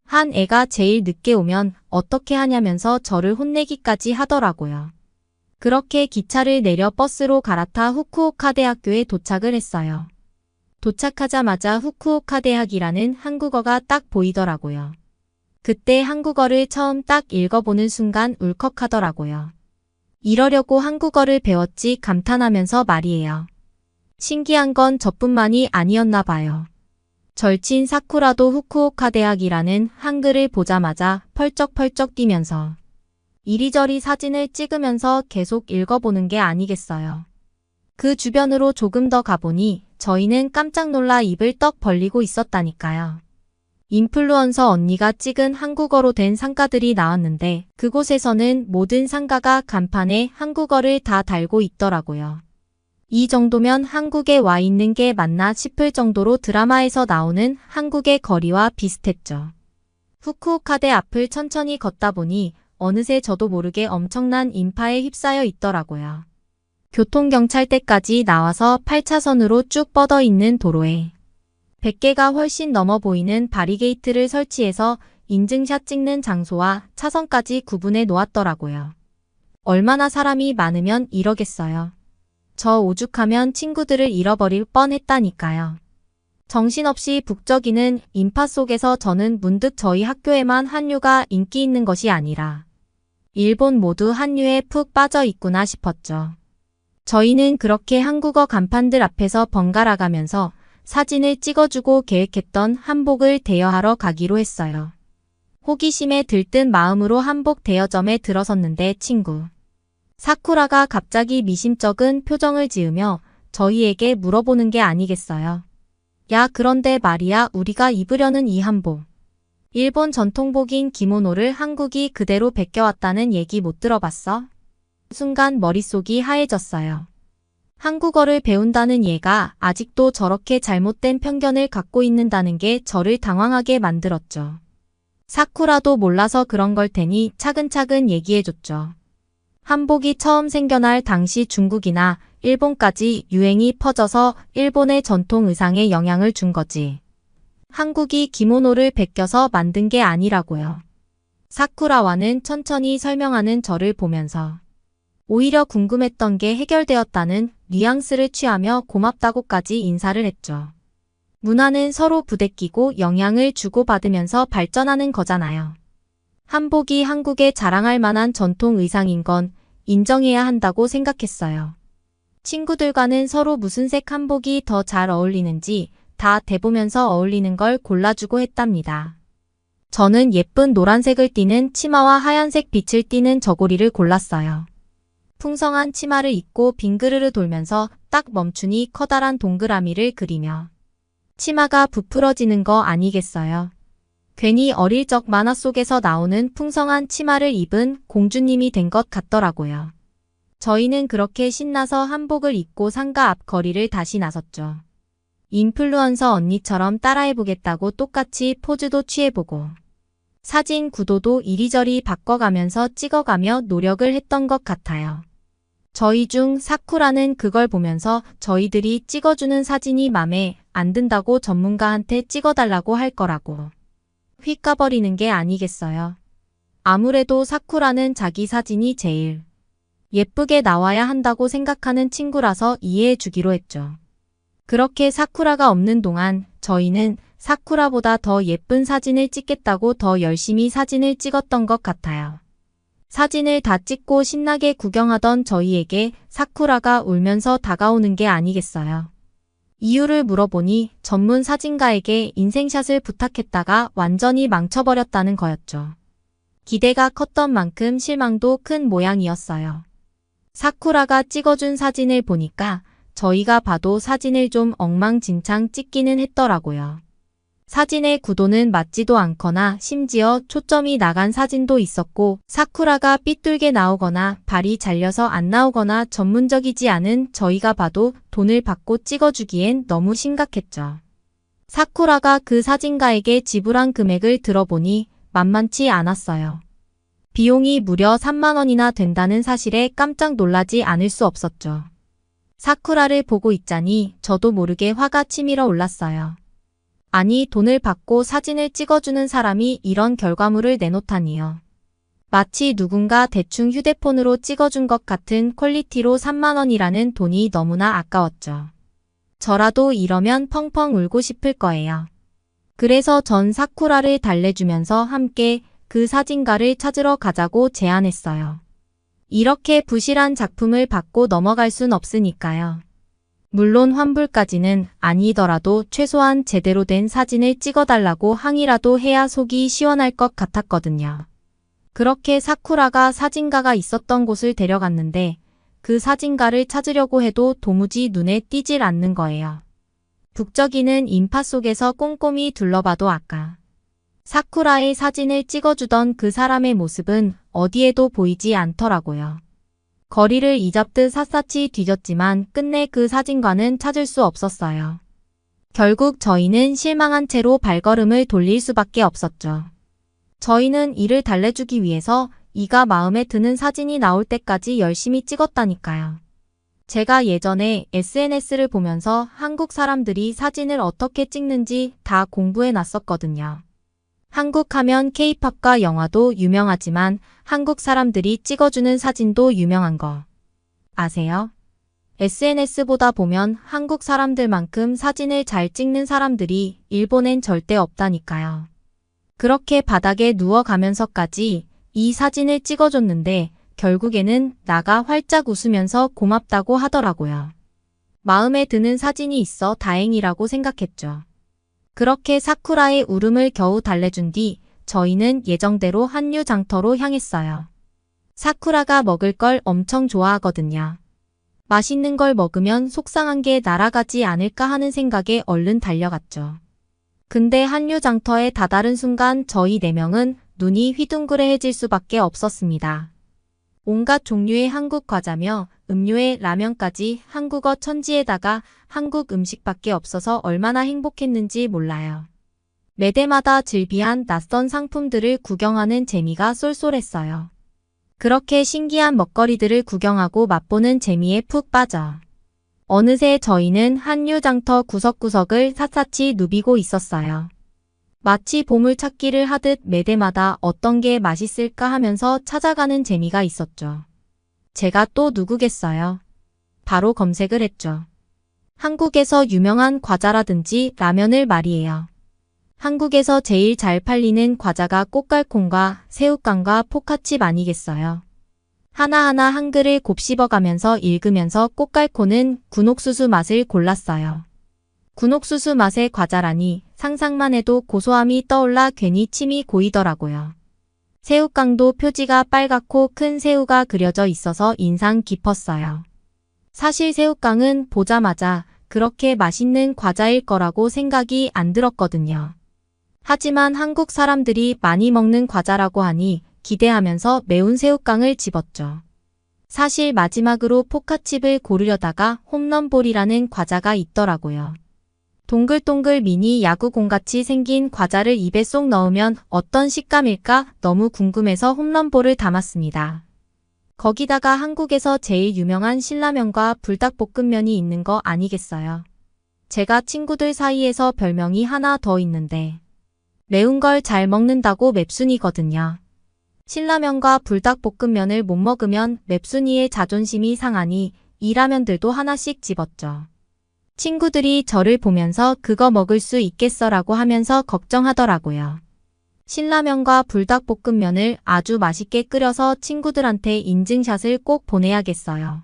한 애가 제일 늦게 오면 어떻게 하냐면서 저를 혼내기까지 하더라고요. 그렇게 기차를 내려 버스로 갈아타 후쿠오카 대학교에 도착을 했어요. 도착하자마자 후쿠오카 대학이라는 한국어가 딱 보이더라고요. 그때 한국어를 처음 딱 읽어보는 순간 울컥하더라고요. 이러려고 한국어를 배웠지 감탄하면서 말이에요. 신기한 건 저뿐만이 아니었나 봐요. 절친 사쿠라도 후쿠오카 대학이라는 한글을 보자마자 펄쩍펄쩍 뛰면서 이리저리 사진을 찍으면서 계속 읽어보는 게 아니겠어요. 그 주변으로 조금 더 가보니 저희는 깜짝 놀라 입을 떡 벌리고 있었다니까요. 인플루언서 언니가 찍은 한국어로 된 상가들이 나왔는데 그곳에서는 모든 상가가 간판에 한국어를 다 달고 있더라고요. 이 정도면 한국에 와 있는 게 맞나 싶을 정도로 드라마에서 나오는 한국의 거리와 비슷했죠. 후쿠오카대 앞을 천천히 걷다 보니 어느새 저도 모르게 엄청난 인파에 휩싸여 있더라고요. 교통경찰대까지 나와서 8차선으로 쭉 뻗어 있는 도로에 100개가 훨씬 넘어 보이는 바리게이트를 설치해서 인증샷 찍는 장소와 차선까지 구분해 놓았더라고요. 얼마나 사람이 많으면 이러겠어요. 저 오죽하면 친구들을 잃어버릴 뻔했다니까요. 정신없이 북적이는 인파 속에서 저는 문득 저희 학교에만 한류가 인기 있는 것이 아니라 일본 모두 한류에 푹 빠져 있구나 싶었죠. 저희는 그렇게 한국어 간판들 앞에서 번갈아가면서 사진을 찍어주고 계획했던 한복을 대여하러 가기로 했어요. 호기심에 들뜬 마음으로 한복 대여점에 들어섰는데 친구 사쿠라가 갑자기 미심쩍은 표정을 지으며 저희에게 물어보는 게 아니겠어요. 야, 그런데 말이야, 우리가 입으려는 이 한복. 일본 전통복인 기모노를 한국이 그대로 베껴왔다는 얘기 못 들어봤어? 순간 머릿속이 하얘졌어요. 한국어를 배운다는 얘가 아직도 저렇게 잘못된 편견을 갖고 있는다는 게 저를 당황하게 만들었죠. 사쿠라도 몰라서 그런 걸 테니 차근차근 얘기해줬죠. 한복이 처음 생겨날 당시 중국이나 일본까지 유행이 퍼져서 일본의 전통 의상에 영향을 준 거지. 한국이 기모노를 베껴서 만든 게 아니라고요. 사쿠라와는 천천히 설명하는 저를 보면서 오히려 궁금했던 게 해결되었다는 뉘앙스를 취하며 고맙다고까지 인사를 했죠. 문화는 서로 부대끼고 영향을 주고받으면서 발전하는 거잖아요. 한복이 한국에 자랑할 만한 전통 의상인 건 인정해야 한다고 생각했어요. 친구들과는 서로 무슨 색 한복이 더 잘 어울리는지 다 대보면서 어울리는 걸 골라주고 했답니다. 저는 예쁜 노란색을 띠는 치마와 하얀색 빛을 띠는 저고리를 골랐어요. 풍성한 치마를 입고 빙그르르 돌면서 딱 멈추니 커다란 동그라미를 그리며 치마가 부풀어지는 거 아니겠어요? 괜히 어릴 적 만화 속에서 나오는 풍성한 치마를 입은 공주님이 된 것 같더라고요. 저희는 그렇게 신나서 한복을 입고 상가 앞 거리를 다시 나섰죠. 인플루언서 언니처럼 따라해보겠다고 똑같이 포즈도 취해보고 사진 구도도 이리저리 바꿔가면서 찍어가며 노력을 했던 것 같아요. 저희 중 사쿠라는 그걸 보면서 저희들이 찍어주는 사진이 맘에 안 든다고 전문가한테 찍어달라고 할 거라고 휙 가버리는 게 아니겠어요. 아무래도 사쿠라는 자기 사진이 제일 예쁘게 나와야 한다고 생각하는 친구라서 이해해 주기로 했죠. 그렇게 사쿠라가 없는 동안 저희는 사쿠라보다 더 예쁜 사진을 찍겠다고 더 열심히 사진을 찍었던 것 같아요. 사진을 다 찍고 신나게 구경하던 저희에게 사쿠라가 울면서 다가오는 게 아니겠어요. 이유를 물어보니 전문 사진가에게 인생샷을 부탁했다가 완전히 망쳐버렸다는 거였죠. 기대가 컸던 만큼 실망도 큰 모양이었어요. 사쿠라가 찍어준 사진을 보니까 저희가 봐도 사진을 좀 엉망진창 찍기는 했더라고요. 사진의 구도는 맞지도 않거나 심지어 초점이 나간 사진도 있었고 사쿠라가 삐뚤게 나오거나 발이 잘려서 안 나오거나 전문적이지 않은 저희가 봐도 돈을 받고 찍어주기엔 너무 심각했죠. 사쿠라가 그 사진가에게 지불한 금액을 들어보니 만만치 않았어요. 비용이 무려 3만 원이나 된다는 사실에 깜짝 놀라지 않을 수 없었죠. 사쿠라를 보고 있자니 저도 모르게 화가 치밀어 올랐어요. 아니, 돈을 받고 사진을 찍어주는 사람이 이런 결과물을 내놓다니요. 마치 누군가 대충 휴대폰으로 찍어준 것 같은 퀄리티로 3만 원이라는 돈이 너무나 아까웠죠. 저라도 이러면 펑펑 울고 싶을 거예요. 그래서 전 사쿠라를 달래주면서 함께 그 사진가를 찾으러 가자고 제안했어요. 이렇게 부실한 작품을 받고 넘어갈 순 없으니까요. 물론 환불까지는 아니더라도 최소한 제대로 된 사진을 찍어달라고 항의라도 해야 속이 시원할 것 같았거든요. 그렇게 사쿠라가 사진가가 있었던 곳을 데려갔는데 그 사진가를 찾으려고 해도 도무지 눈에 띄질 않는 거예요. 북적이는 인파 속에서 꼼꼼히 둘러봐도 아까 사쿠라의 사진을 찍어주던 그 사람의 모습은 어디에도 보이지 않더라고요. 거리를 이잡듯 샅샅이 뒤졌지만 끝내 그 사진관은 찾을 수 없었어요. 결국 저희는 실망한 채로 발걸음을 돌릴 수밖에 없었죠. 저희는 이를 달래주기 위해서 이가 마음에 드는 사진이 나올 때까지 열심히 찍었다니까요. 제가 예전에 SNS를 보면서 한국 사람들이 사진을 어떻게 찍는지 다 공부해 놨었거든요. 한국 하면 K-팝과 영화도 유명하지만 한국 사람들이 찍어주는 사진도 유명한 거 아세요? SNS보다 보면 한국 사람들만큼 사진을 잘 찍는 사람들이 일본엔 절대 없다니까요. 그렇게 바닥에 누워가면서까지 이 사진을 찍어줬는데 결국에는 나가 활짝 웃으면서 고맙다고 하더라고요. 마음에 드는 사진이 있어 다행이라고 생각했죠. 그렇게 사쿠라의 울음을 겨우 달래준 뒤 저희는 예정대로 한류 장터로 향했어요. 사쿠라가 먹을 걸 엄청 좋아하거든요. 맛있는 걸 먹으면 속상한 게 날아가지 않을까 하는 생각에 얼른 달려갔죠. 근데 한류 장터에 다다른 순간 저희 4명은 눈이 휘둥그레해질 수밖에 없었습니다. 온갖 종류의 한국 과자며 음료에 라면까지 한국어 천지에다가 한국 음식밖에 없어서 얼마나 행복했는지 몰라요. 매대마다 즐비한 낯선 상품들을 구경하는 재미가 쏠쏠했어요. 그렇게 신기한 먹거리들을 구경하고 맛보는 재미에 푹 빠져 어느새 저희는 한류장터 구석구석을 샅샅이 누비고 있었어요. 마치 보물찾기를 하듯 매대마다 어떤 게 맛있을까 하면서 찾아가는 재미가 있었죠. 제가 또 누구겠어요? 바로 검색을 했죠. 한국에서 유명한 과자라든지 라면을 말이에요. 한국에서 제일 잘 팔리는 과자가 꽃갈콘과 새우깡과 포카칩 아니겠어요? 하나하나 한글을 곱씹어가면서 읽으면서 꽃갈콘은 군옥수수 맛을 골랐어요. 군옥수수 맛의 과자라니 상상만 해도 고소함이 떠올라 괜히 침이 고이더라고요. 새우깡도 표지가 빨갛고 큰 새우가 그려져 있어서 인상 깊었어요. 사실 새우깡은 보자마자 그렇게 맛있는 과자일 거라고 생각이 안 들었거든요. 하지만 한국 사람들이 많이 먹는 과자라고 하니 기대하면서 매운 새우깡을 집었죠. 사실 마지막으로 포카칩을 고르려다가 홈런볼이라는 과자가 있더라고요. 동글동글 미니 야구공같이 생긴 과자를 입에 쏙 넣으면 어떤 식감일까 너무 궁금해서 홈런볼을 담았습니다. 거기다가 한국에서 제일 유명한 신라면과 불닭볶음면이 있는 거 아니겠어요? 제가 친구들 사이에서 별명이 하나 더 있는데 매운 걸 잘 먹는다고 맵순이거든요. 신라면과 불닭볶음면을 못 먹으면 맵순이의 자존심이 상하니 이 라면들도 하나씩 집었죠. 친구들이 저를 보면서 그거 먹을 수 있겠어라고 하면서 걱정하더라고요. 신라면과 불닭볶음면을 아주 맛있게 끓여서 친구들한테 인증샷을 꼭 보내야겠어요.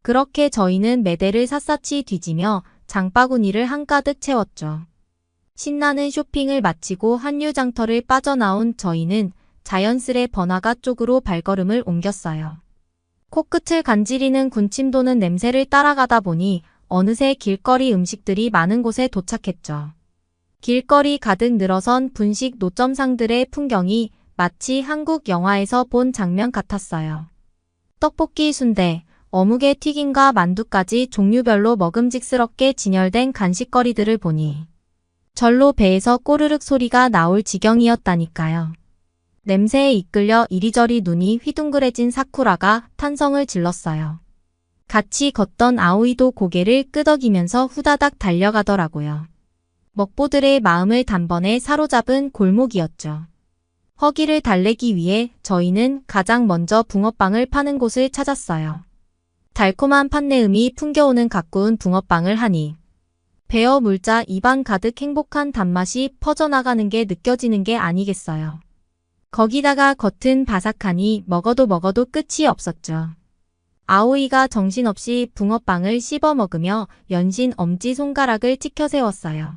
그렇게 저희는 매대를 샅샅이 뒤지며 장바구니를 한가득 채웠죠. 신나는 쇼핑을 마치고 한류장터를 빠져나온 저희는 자연스레 번화가 쪽으로 발걸음을 옮겼어요. 코끝을 간지리는 군침 도는 냄새를 따라가다 보니 어느새 길거리 음식들이 많은 곳에 도착했죠. 길거리 가득 늘어선 분식 노점상들의 풍경이 마치 한국 영화에서 본 장면 같았어요. 떡볶이, 순대, 어묵에 튀김과 만두까지 종류별로 먹음직스럽게 진열된 간식거리들을 보니 절로 배에서 꼬르륵 소리가 나올 지경이었다니까요. 냄새에 이끌려 이리저리 눈이 휘둥그레진 사쿠라가 탄성을 질렀어요. 같이 걷던 아오이도 고개를 끄덕이면서 후다닥 달려가더라고요. 먹보들의 마음을 단번에 사로잡은 골목이었죠. 허기를 달래기 위해 저희는 가장 먼저 붕어빵을 파는 곳을 찾았어요. 달콤한 판내음이 풍겨오는 가꾸운 붕어빵을 하니 베어 물자 입안 가득 행복한 단맛이 퍼져나가는 게 느껴지는 게 아니겠어요. 거기다가 겉은 바삭하니 먹어도 끝이 없었죠. 아오이가 정신없이 붕어빵을 씹어 먹으며 연신 엄지손가락을 치켜 세웠어요.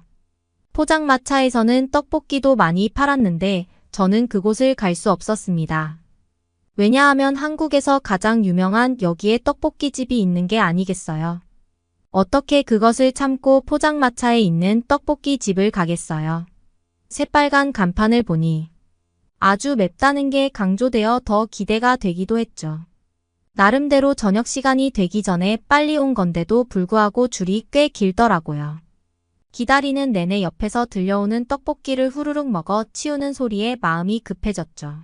포장마차에서는 떡볶이도 많이 팔았는데 저는 그곳을 갈 수 없었습니다. 왜냐하면 한국에서 가장 유명한 여기에 떡볶이집이 있는 게 아니겠어요. 어떻게 그것을 참고 포장마차에 있는 떡볶이 집을 가겠어요. 새빨간 간판을 보니 아주 맵다는 게 강조되어 더 기대가 되기도 했죠. 나름대로 저녁 시간이 되기 전에 빨리 온 건데도 불구하고 줄이 꽤 길더라고요. 기다리는 내내 옆에서 들려오는 떡볶이를 후루룩 먹어 치우는 소리에 마음이 급해졌죠.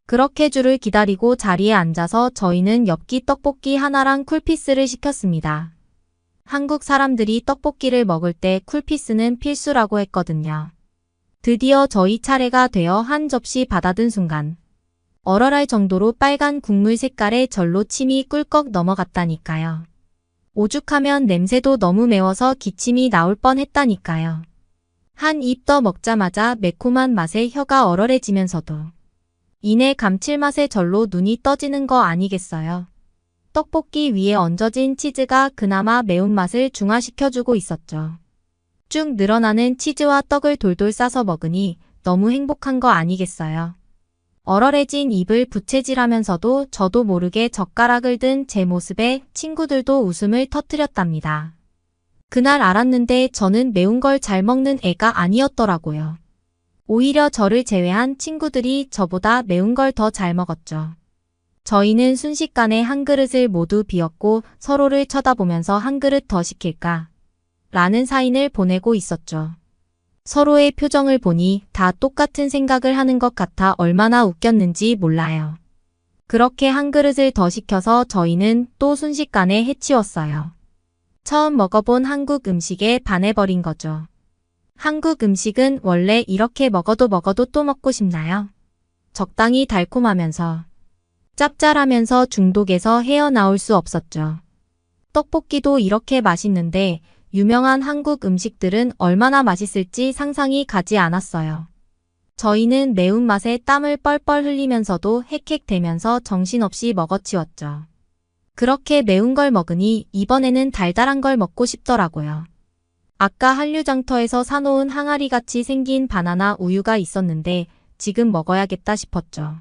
그렇게 줄을 기다리고 자리에 앉아서 저희는 엽기 떡볶이 하나랑 쿨피스를 시켰습니다. 한국 사람들이 떡볶이를 먹을 때 쿨피스는 필수라고 했거든요. 드디어 저희 차례가 되어 한 접시 받아든 순간 얼얼할 정도로 빨간 국물 색깔에 절로 침이 꿀꺽 넘어갔다니까요. 오죽하면 냄새도 너무 매워서 기침이 나올 뻔했다니까요. 한 입 더 먹자마자 매콤한 맛에 혀가 얼얼해지면서도 이내 감칠맛에 절로 눈이 떠지는 거 아니겠어요. 떡볶이 위에 얹어진 치즈가 그나마 매운맛을 중화시켜주고 있었죠. 쭉 늘어나는 치즈와 떡을 돌돌 싸서 먹으니 너무 행복한 거 아니겠어요. 얼얼해진 입을 부채질하면서도 저도 모르게 젓가락을 든 제 모습에 친구들도 웃음을 터뜨렸답니다. 그날 알았는데 저는 매운 걸 잘 먹는 애가 아니었더라고요. 오히려 저를 제외한 친구들이 저보다 매운 걸 더 잘 먹었죠. 저희는 순식간에 한 그릇을 모두 비웠고 서로를 쳐다보면서 한 그릇 더 시킬까? 라는 사인을 보내고 있었죠. 서로의 표정을 보니 다 똑같은 생각을 하는 것 같아 얼마나 웃겼는지 몰라요. 그렇게 한 그릇을 더 시켜서 저희는 또 순식간에 해치웠어요. 처음 먹어본 한국 음식에 반해버린 거죠. 한국 음식은 원래 이렇게 먹어도 또 먹고 싶나요? 적당히 달콤하면서 짭짤하면서 중독에서 헤어나올 수 없었죠. 떡볶이도 이렇게 맛있는데 유명한 한국 음식들은 얼마나 맛있을지 상상이 가지 않았어요. 저희는 매운맛에 땀을 뻘뻘 흘리면서도 헥헥대면서 정신없이 먹어치웠죠. 그렇게 매운 걸 먹으니 이번에는 달달한 걸 먹고 싶더라고요. 아까 한류장터에서 사놓은 항아리같이 생긴 바나나 우유가 있었는데 지금 먹어야겠다 싶었죠.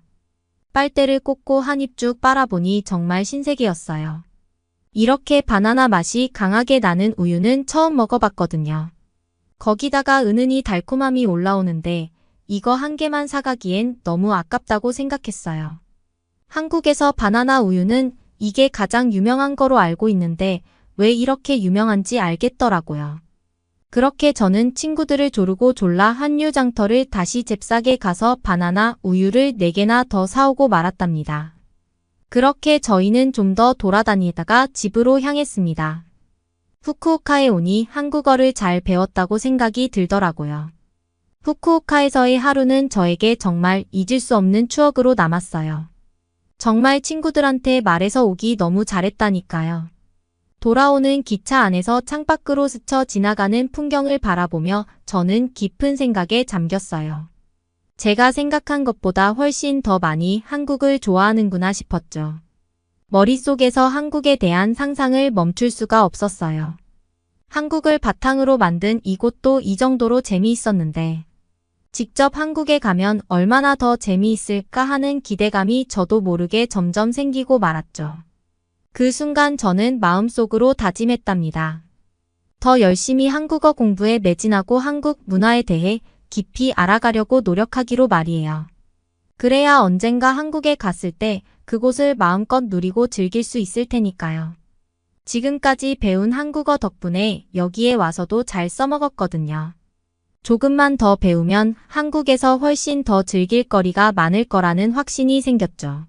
빨대를 꽂고 한 입 쭉 빨아보니 정말 신세계였어요. 이렇게 바나나 맛이 강하게 나는 우유는 처음 먹어봤거든요. 거기다가 은은히 달콤함이 올라오는데 이거 한 개만 사가기엔 너무 아깝다고 생각했어요. 한국에서 바나나 우유는 이게 가장 유명한 거로 알고 있는데 왜 이렇게 유명한지 알겠더라고요. 그렇게 저는 친구들을 조르고 졸라 한류장터를 다시 잽싸게 가서 바나나 우유를 4개나 더 사오고 말았답니다. 그렇게 저희는 좀 더 돌아다니다가 집으로 향했습니다. 후쿠오카에 오니 한국어를 잘 배웠다고 생각이 들더라고요. 후쿠오카에서의 하루는 저에게 정말 잊을 수 없는 추억으로 남았어요. 정말 친구들한테 말해서 오기 너무 잘했다니까요. 돌아오는 기차 안에서 창밖으로 스쳐 지나가는 풍경을 바라보며 저는 깊은 생각에 잠겼어요. 제가 생각한 것보다 훨씬 더 많이 한국을 좋아하는구나 싶었죠. 머릿속에서 한국에 대한 상상을 멈출 수가 없었어요. 한국을 바탕으로 만든 이곳도 이 정도로 재미있었는데 직접 한국에 가면 얼마나 더 재미있을까 하는 기대감이 저도 모르게 점점 생기고 말았죠. 그 순간 저는 마음속으로 다짐했답니다. 더 열심히 한국어 공부에 매진하고 한국 문화에 대해 깊이 알아가려고 노력하기로 말이에요. 그래야 언젠가 한국에 갔을 때 그곳을 마음껏 누리고 즐길 수 있을 테니까요. 지금까지 배운 한국어 덕분에 여기에 와서도 잘 써먹었거든요. 조금만 더 배우면 한국에서 훨씬 더 즐길 거리가 많을 거라는 확신이 생겼죠.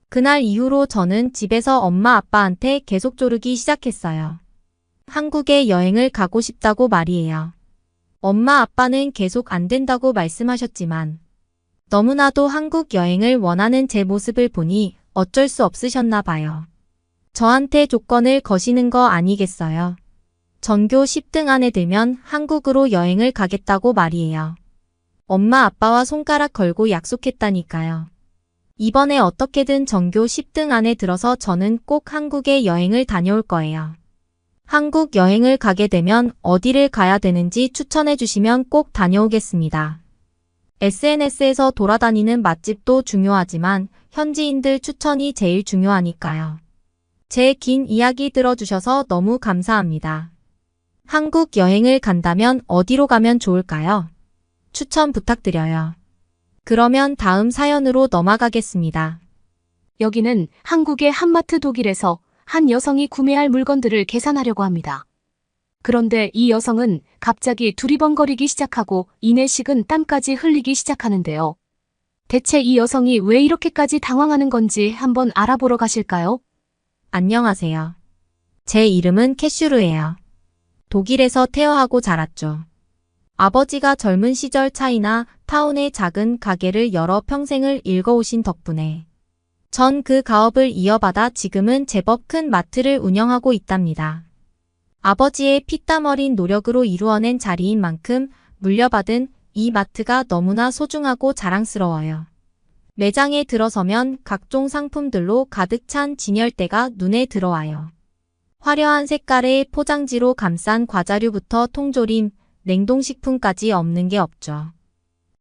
그날 이후로 저는 집에서 엄마 아빠한테 계속 조르기 시작했어요. 한국에 여행을 가고 싶다고 말이에요. 엄마 아빠는 계속 안 된다고 말씀하셨지만 너무나도 한국 여행을 원하는 제 모습을 보니 어쩔 수 없으셨나 봐요. 저한테 조건을 거시는 거 아니겠어요? 전교 10등 안에 들면 한국으로 여행을 가겠다고 말이에요. 엄마 아빠와 손가락 걸고 약속했다니까요. 이번에 어떻게든 전교 10등 안에 들어서 저는 꼭 한국에 여행을 다녀올 거예요. 한국 여행을 가게 되면 어디를 가야 되는지 추천해 주시면 꼭 다녀오겠습니다. SNS에서 돌아다니는 맛집도 중요하지만 현지인들 추천이 제일 중요하니까요. 제 긴 이야기 들어주셔서 너무 감사합니다. 한국 여행을 간다면 어디로 가면 좋을까요? 추천 부탁드려요. 그러면 다음 사연으로 넘어가겠습니다. 여기는 한국의 한마트 독일에서 한 여성이 구매할 물건들을 계산하려고 합니다. 그런데 이 여성은 갑자기 두리번거리기 시작하고 이내 식은 땀까지 흘리기 시작하는데요. 대체 이 여성이 왜 이렇게까지 당황하는 건지 한번 알아보러 가실까요? 안녕하세요. 제 이름은 캐슈르예요. 독일에서 태어나고 자랐죠. 아버지가 젊은 시절 차이나 타운의 작은 가게를 열어 평생을 일궈오신 덕분에 전 그 가업을 이어받아 지금은 제법 큰 마트를 운영하고 있답니다. 아버지의 피땀 어린 노력으로 이루어낸 자리인 만큼 물려받은 이 마트가 너무나 소중하고 자랑스러워요. 매장에 들어서면 각종 상품들로 가득 찬 진열대가 눈에 들어와요. 화려한 색깔의 포장지로 감싼 과자류부터 통조림, 냉동식품까지 없는 게 없죠.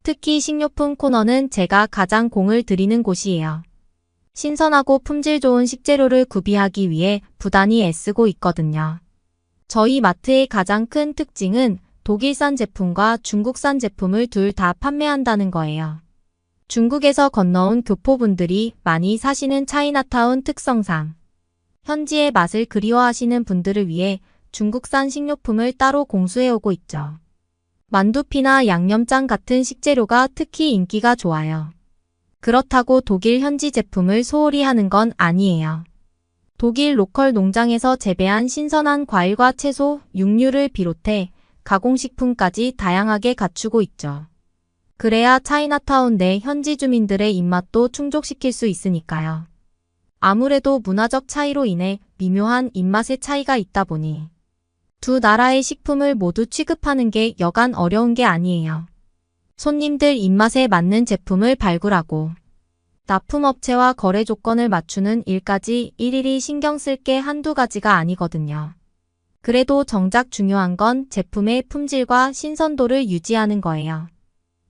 특히 식료품 코너는 제가 가장 공을 들이는 곳이에요. 신선하고 품질 좋은 식재료를 구비하기 위해 부단히 애쓰고 있거든요. 저희 마트의 가장 큰 특징은 독일산 제품과 중국산 제품을 둘 다 판매한다는 거예요. 중국에서 건너온 교포분들이 많이 사시는 차이나타운 특성상 현지의 맛을 그리워하시는 분들을 위해 중국산 식료품을 따로 공수해오고 있죠. 만두피나 양념장 같은 식재료가 특히 인기가 좋아요. 그렇다고 독일 현지 제품을 소홀히 하는 건 아니에요. 독일 로컬 농장에서 재배한 신선한 과일과 채소, 육류를 비롯해 가공식품까지 다양하게 갖추고 있죠. 그래야 차이나타운 내 현지 주민들의 입맛도 충족시킬 수 있으니까요. 아무래도 문화적 차이로 인해 미묘한 입맛의 차이가 있다 보니 두 나라의 식품을 모두 취급하는 게 여간 어려운 게 아니에요. 손님들 입맛에 맞는 제품을 발굴하고 납품업체와 거래 조건을 맞추는 일까지 일일이 신경 쓸 게 한두 가지가 아니거든요. 그래도 정작 중요한 건 제품의 품질과 신선도를 유지하는 거예요.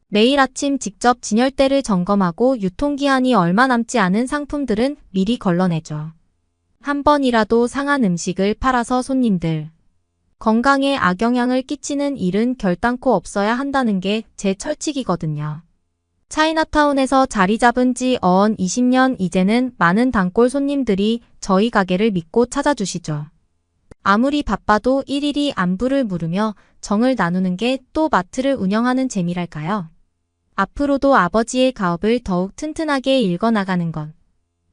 매일 아침 직접 진열대를 점검하고 유통기한이 얼마 남지 않은 상품들은 미리 걸러내죠. 한 번이라도 상한 음식을 팔아서 손님들 건강에 악영향을 끼치는 일은 결단코 없어야 한다는 게 제 철칙이거든요. 차이나타운에서 자리 잡은 지 어언 20년 이제는 많은 단골 손님들이 저희 가게를 믿고 찾아주시죠. 아무리 바빠도 일일이 안부를 물으며 정을 나누는 게 또 마트를 운영하는 재미랄까요? 앞으로도 아버지의 가업을 더욱 튼튼하게 일궈나가는 것.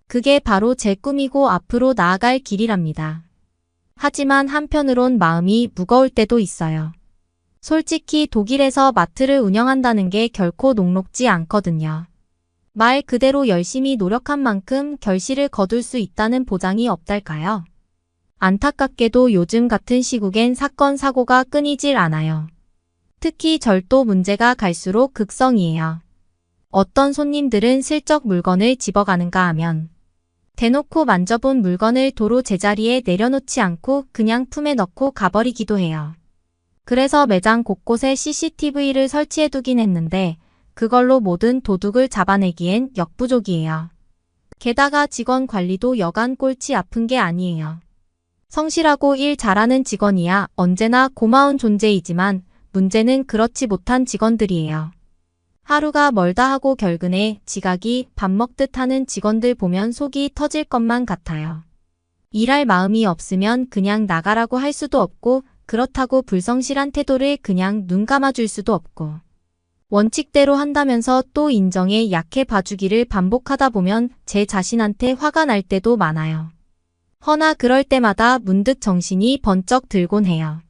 그게 바로 제 꿈이고 앞으로 나아갈 길이랍니다. 하지만 한편으론 마음이 무거울 때도 있어요. 솔직히 독일에서 마트를 운영한다는 게 결코 녹록지 않거든요. 말 그대로 열심히 노력한 만큼 결실을 거둘 수 있다는 보장이 없달까요? 안타깝게도 요즘 같은 시국엔 사건 사고가 끊이질 않아요. 특히 절도 문제가 갈수록 극성이에요. 어떤 손님들은 슬쩍 물건을 집어가는가 하면 대놓고 만져본 물건을 도로 제자리에 내려놓지 않고 그냥 품에 넣고 가버리기도 해요. 그래서 매장 곳곳에 CCTV를 설치해두긴 했는데 그걸로 모든 도둑을 잡아내기엔 역부족이에요. 게다가 직원 관리도 여간 꼴찌 아픈 게 아니에요. 성실하고 일 잘하는 직원이야 언제나 고마운 존재이지만 문제는 그렇지 못한 직원들이에요. 하루가 멀다 하고 결근에 지각이 밥 먹듯 하는 직원들 보면 속이 터질 것만 같아요. 일할 마음이 없으면 그냥 나가라고 할 수도 없고 그렇다고 불성실한 태도를 그냥 눈 감아줄 수도 없고 원칙대로 한다면서 또 인정에 약해 봐주기를 반복하다 보면 제 자신한테 화가 날 때도 많아요. 허나 그럴 때마다 문득 정신이 번쩍 들곤 해요.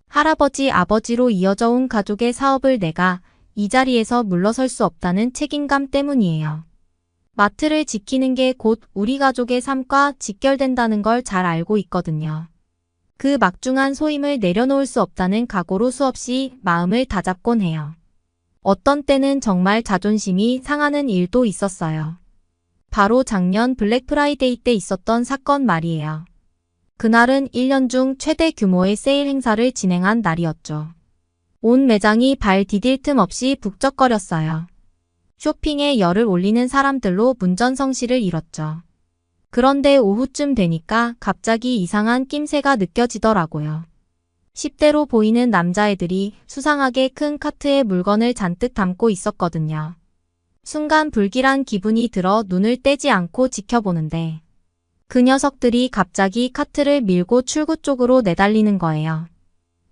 할아버지 아버지로 이어져 온 가족의 사업을 내가 이 자리에서 물러설 수 없다는 책임감 때문이에요. 마트를 지키는 게 곧 우리 가족의 삶과 직결된다는 걸 잘 알고 있거든요. 그 막중한 소임을 내려놓을 수 없다는 각오로 수없이 마음을 다잡곤 해요. 어떤 때는 정말 자존심이 상하는 일도 있었어요. 바로 작년 블랙 프라이데이 때 있었던 사건 말이에요. 그날은 1년 중 최대 규모의 세일 행사를 진행한 날이었죠. 온 매장이 발 디딜 틈 없이 북적거렸어요. 쇼핑에 열을 올리는 사람들로 문전성시를 이뤘죠. 그런데 오후쯤 되니까 갑자기 이상한 낌새가 느껴지더라고요. 10대로 보이는 남자애들이 수상하게 큰 카트에 물건을 잔뜩 담고 있었거든요. 순간 불길한 기분이 들어 눈을 떼지 않고 지켜보는데 그 녀석들이 갑자기 카트를 밀고 출구 쪽으로 내달리는 거예요.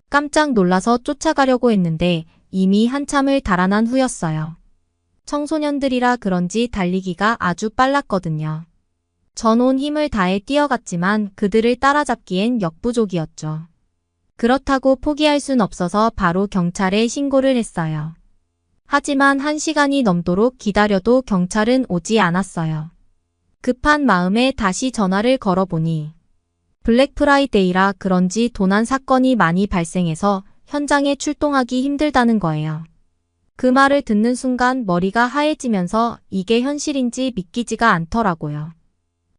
깜짝 놀라서 쫓아가려고 했는데 이미 한참을 달아난 후였어요. 청소년들이라 그런지 달리기가 아주 빨랐거든요. 전 온 힘을 다해 뛰어갔지만 그들을 따라잡기엔 역부족이었죠. 그렇다고 포기할 순 없어서 바로 경찰에 신고를 했어요. 하지만 1시간이 넘도록 기다려도 경찰은 오지 않았어요. 급한 마음에 다시 전화를 걸어보니 블랙 프라이데이라 그런지 도난 사건이 많이 발생해서 현장에 출동하기 힘들다는 거예요. 그 말을 듣는 순간 머리가 하얘지면서 이게 현실인지 믿기지가 않더라고요.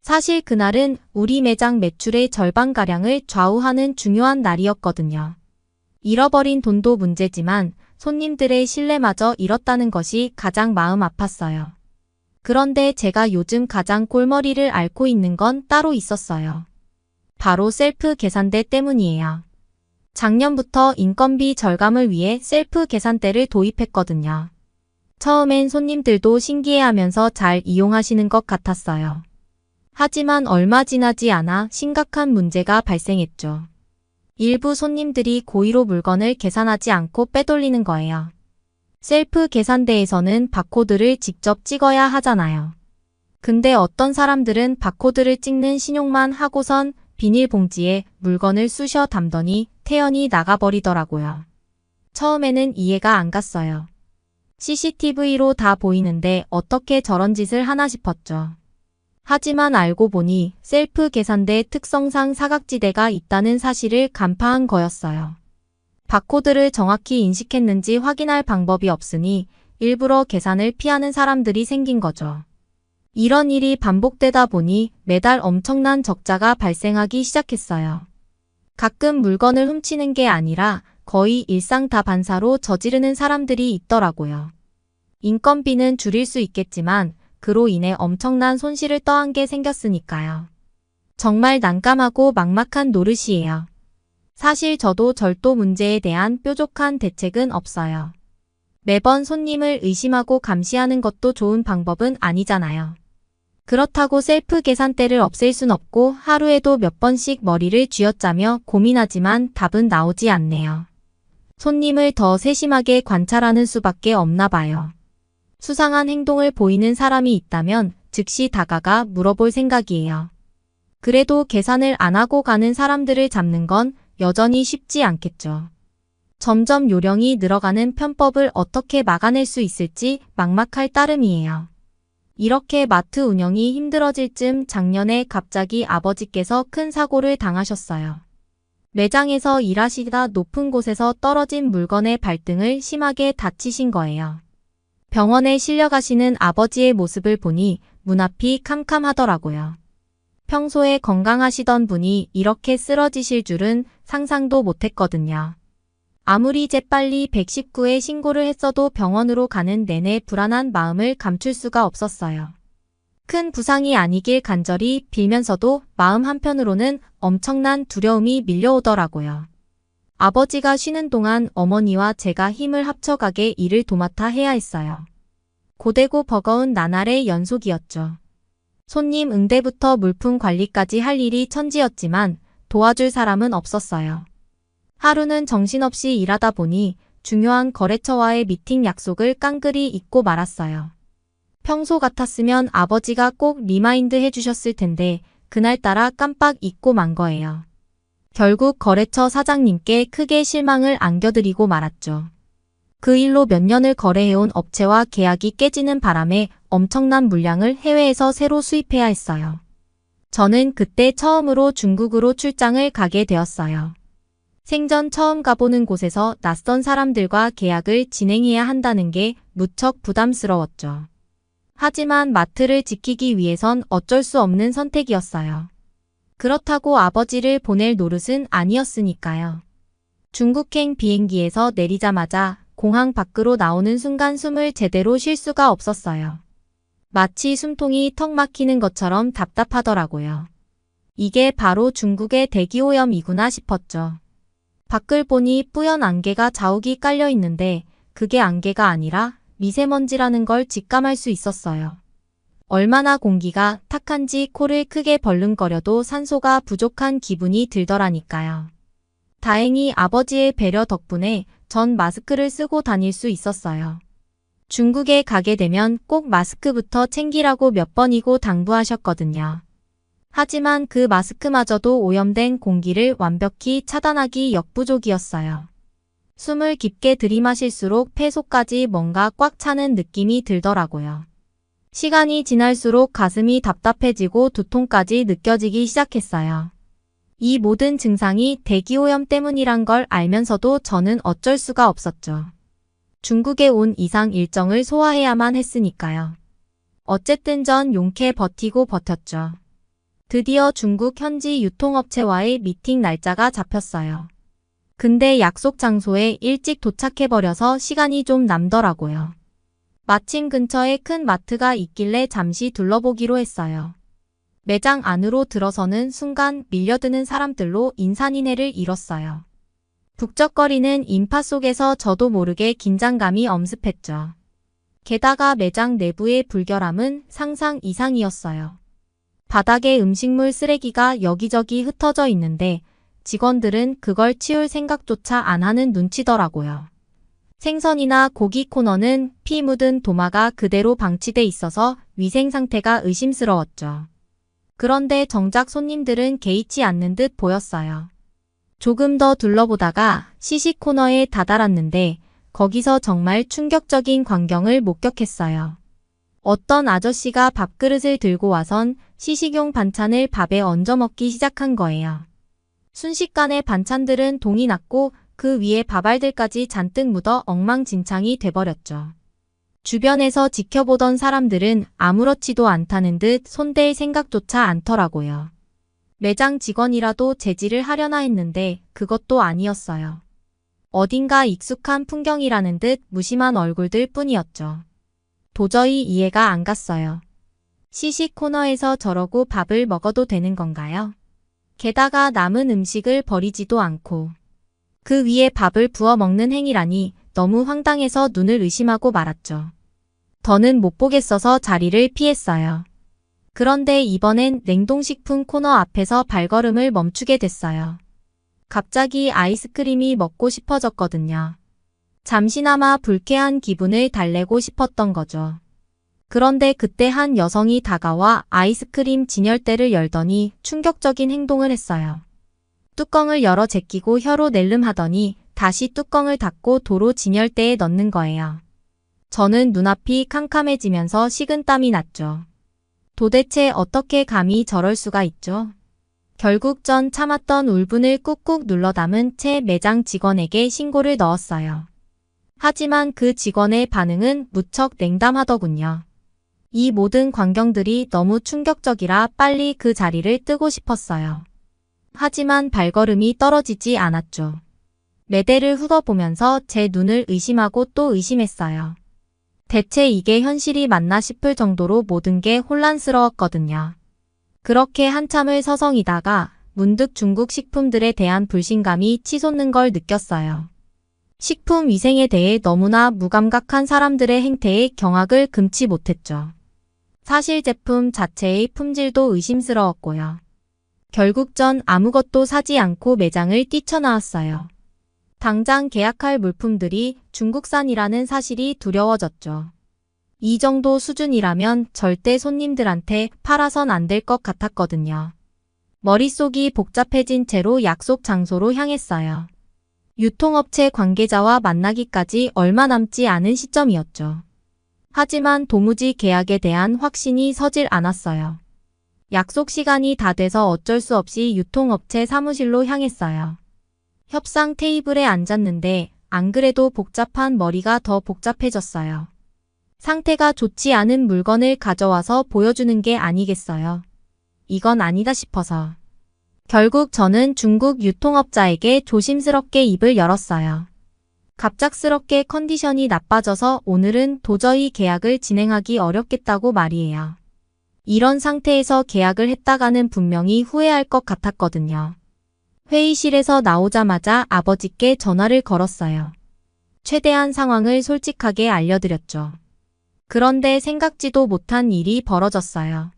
사실 그날은 우리 매장 매출의 절반가량을 좌우하는 중요한 날이었거든요. 잃어버린 돈도 문제지만 손님들의 신뢰마저 잃었다는 것이 가장 마음 아팠어요. 그런데 제가 요즘 가장 골머리를 앓고 있는 건 따로 있었어요. 바로 셀프 계산대 때문이에요. 작년부터 인건비 절감을 위해 셀프 계산대를 도입했거든요. 처음엔 손님들도 신기해하면서 잘 이용하시는 것 같았어요. 하지만 얼마 지나지 않아 심각한 문제가 발생했죠. 일부 손님들이 고의로 물건을 계산하지 않고 빼돌리는 거예요. 셀프 계산대에서는 바코드를 직접 찍어야 하잖아요. 근데 어떤 사람들은 바코드를 찍는 신용만 하고선 비닐봉지에 물건을 쑤셔 담더니 태연이 나가버리더라고요. 처음에는 이해가 안 갔어요. CCTV로 다 보이는데 어떻게 저런 짓을 하나 싶었죠. 하지만 알고 보니 셀프 계산대 특성상 사각지대가 있다는 사실을 간파한 거였어요. 바코드를 정확히 인식했는지 확인할 방법이 없으니 일부러 계산을 피하는 사람들이 생긴 거죠. 이런 일이 반복되다 보니 매달 엄청난 적자가 발생하기 시작했어요. 가끔 물건을 훔치는 게 아니라 거의 일상다반사로 저지르는 사람들이 있더라고요. 인건비는 줄일 수 있겠지만 그로 인해 엄청난 손실을 떠한 게 생겼으니까요. 정말 난감하고 막막한 노릇이에요. 사실 저도 절도 문제에 대한 뾰족한 대책은 없어요. 매번 손님을 의심하고 감시하는 것도 좋은 방법은 아니잖아요. 그렇다고 셀프 계산대를 없앨 순 없고 하루에도 몇 번씩 머리를 쥐어짜며 고민하지만 답은 나오지 않네요. 손님을 더 세심하게 관찰하는 수밖에 없나 봐요. 수상한 행동을 보이는 사람이 있다면 즉시 다가가 물어볼 생각이에요. 그래도 계산을 안 하고 가는 사람들을 잡는 건 여전히 쉽지 않겠죠. 점점 요령이 늘어가는 편법을 어떻게 막아낼 수 있을지 막막할 따름이에요. 이렇게 마트 운영이 힘들어질 즈음 작년에 갑자기 아버지께서 큰 사고를 당하셨어요. 매장에서 일하시다 높은 곳에서 떨어진 물건의 발등을 심하게 다치신 거예요. 병원에 실려가시는 아버지의 모습을 보니 문 앞이 캄캄하더라고요. 평소에 건강하시던 분이 이렇게 쓰러지실 줄은 상상도 못했거든요. 아무리 재빨리 119에 신고를 했어도 병원으로 가는 내내 불안한 마음을 감출 수가 없었어요. 큰 부상이 아니길 간절히 빌면서도 마음 한편으로는 엄청난 두려움이 밀려오더라고요. 아버지가 쉬는 동안 어머니와 제가 힘을 합쳐가게 일을 도맡아 해야 했어요. 고되고 버거운 나날의 연속이었죠. 손님 응대부터 물품 관리까지 할 일이 천지였지만 도와줄 사람은 없었어요. 하루는 정신없이 일하다 보니 중요한 거래처와의 미팅 약속을 깡그리 잊고 말았어요. 평소 같았으면 아버지가 꼭 리마인드 해주셨을 텐데 그날따라 깜빡 잊고 만 거예요. 결국 거래처 사장님께 크게 실망을 안겨드리고 말았죠. 그 일로 몇 년을 거래해온 업체와 계약이 깨지는 바람에 엄청난 물량을 해외에서 새로 수입해야 했어요. 저는 그때 처음으로 중국으로 출장을 가게 되었어요. 생전 처음 가보는 곳에서 낯선 사람들과 계약을 진행해야 한다는 게 무척 부담스러웠죠. 하지만 마트를 지키기 위해선 어쩔 수 없는 선택이었어요. 그렇다고 아버지를 보낼 노릇은 아니었으니까요. 중국행 비행기에서 내리자마자 공항 밖으로 나오는 순간 숨을 제대로 쉴 수가 없었어요. 마치 숨통이 턱 막히는 것처럼 답답하더라고요. 이게 바로 중국의 대기오염이구나 싶었죠. 밖을 보니 뿌연 안개가 자욱이 깔려 있는데 그게 안개가 아니라 미세먼지라는 걸 직감할 수 있었어요. 얼마나 공기가 탁한지 코를 크게 벌렁거려도 산소가 부족한 기분이 들더라니까요. 다행히 아버지의 배려 덕분에 전 마스크를 쓰고 다닐 수 있었어요. 중국에 가게 되면 꼭 마스크부터 챙기라고 몇 번이고 당부하셨거든요. 하지만 그 마스크마저도 오염된 공기를 완벽히 차단하기 역부족이었어요. 숨을 깊게 들이마실수록 폐속까지 뭔가 꽉 차는 느낌이 들더라고요. 시간이 지날수록 가슴이 답답해지고 두통까지 느껴지기 시작했어요. 이 모든 증상이 대기오염 때문이란 걸 알면서도 저는 어쩔 수가 없었죠. 중국에 온 이상 일정을 소화해야만 했으니까요. 어쨌든 전 용케 버티고 버텼죠. 드디어 중국 현지 유통업체와의 미팅 날짜가 잡혔어요. 근데 약속 장소에 일찍 도착해버려서 시간이 좀 남더라고요. 마침 근처에 큰 마트가 있길래 잠시 둘러보기로 했어요. 매장 안으로 들어서는 순간 밀려드는 사람들로 인산인해를 잃었어요. 북적거리는 인파 속에서 저도 모르게 긴장감이 엄습했죠. 게다가 매장 내부의 불결함은 상상 이상이었어요. 바닥에 음식물 쓰레기가 여기저기 흩어져 있는데 직원들은 그걸 치울 생각조차 안 하는 눈치더라고요. 생선이나 고기 코너는 피 묻은 도마가 그대로 방치돼 있어서 위생 상태가 의심스러웠죠. 그런데 정작 손님들은 개의치 않는 듯 보였어요. 조금 더 둘러보다가 시식 코너에 다다랐는데 거기서 정말 충격적인 광경을 목격했어요. 어떤 아저씨가 밥그릇을 들고 와선 시식용 반찬을 밥에 얹어 먹기 시작한 거예요. 순식간에 반찬들은 동이 났고 그 위에 밥알들까지 잔뜩 묻어 엉망진창이 돼버렸죠. 주변에서 지켜보던 사람들은 아무렇지도 않다는 듯 손댈 생각조차 않더라고요. 매장 직원이라도 제지를 하려나 했는데 그것도 아니었어요. 어딘가 익숙한 풍경이라는 듯 무심한 얼굴들 뿐이었죠. 도저히 이해가 안 갔어요. 시식 코너에서 저러고 밥을 먹어도 되는 건가요? 게다가 남은 음식을 버리지도 않고 그 위에 밥을 부어 먹는 행위라니 너무 황당해서 눈을 의심하고 말았죠. 더는 못 보겠어서 자리를 피했어요. 그런데 이번엔 냉동식품 코너 앞에서 발걸음을 멈추게 됐어요. 갑자기 아이스크림이 먹고 싶어졌거든요. 잠시나마 불쾌한 기분을 달래고 싶었던 거죠. 그런데 그때 한 여성이 다가와 아이스크림 진열대를 열더니 충격적인 행동을 했어요. 뚜껑을 열어 제끼고 혀로 낼름하더니 다시 뚜껑을 닫고 도로 진열대에 넣는 거예요. 저는 눈앞이 캄캄해지면서 식은땀이 났죠. 도대체 어떻게 감히 저럴 수가 있죠? 결국 전 참았던 울분을 꾹꾹 눌러 담은 채 매장 직원에게 신고를 넣었어요. 하지만 그 직원의 반응은 무척 냉담하더군요. 이 모든 광경들이 너무 충격적이라 빨리 그 자리를 뜨고 싶었어요. 하지만 발걸음이 떨어지지 않았죠. 매대를 훑어보면서 제 눈을 의심하고 또 의심했어요. 대체 이게 현실이 맞나 싶을 정도로 모든 게 혼란스러웠거든요. 그렇게 한참을 서성이다가 문득 중국 식품들에 대한 불신감이 치솟는 걸 느꼈어요. 식품 위생에 대해 너무나 무감각한 사람들의 행태에 경악을 금치 못했죠. 사실 제품 자체의 품질도 의심스러웠고요. 결국 전 아무것도 사지 않고 매장을 뛰쳐나왔어요. 당장 계약할 물품들이 중국산이라는 사실이 두려워졌죠. 이 정도 수준이라면 절대 손님들한테 팔아선 안 될 것 같았거든요. 머릿속이 복잡해진 채로 약속 장소로 향했어요. 유통업체 관계자와 만나기까지 얼마 남지 않은 시점이었죠. 하지만 도무지 계약에 대한 확신이 서질 않았어요. 약속 시간이 다 돼서 어쩔 수 없이 유통업체 사무실로 향했어요. 협상 테이블에 앉았는데 안 그래도 복잡한 머리가 더 복잡해졌어요. 상태가 좋지 않은 물건을 가져와서 보여주는 게 아니겠어요. 이건 아니다 싶어서. 결국 저는 중국 유통업자에게 조심스럽게 입을 열었어요. 갑작스럽게 컨디션이 나빠져서 오늘은 도저히 계약을 진행하기 어렵겠다고 말이에요. 이런 상태에서 계약을 했다가는 분명히 후회할 것 같았거든요. 회의실에서 나오자마자 아버지께 전화를 걸었어요. 최대한 상황을 솔직하게 알려드렸죠. 그런데 생각지도 못한 일이 벌어졌어요.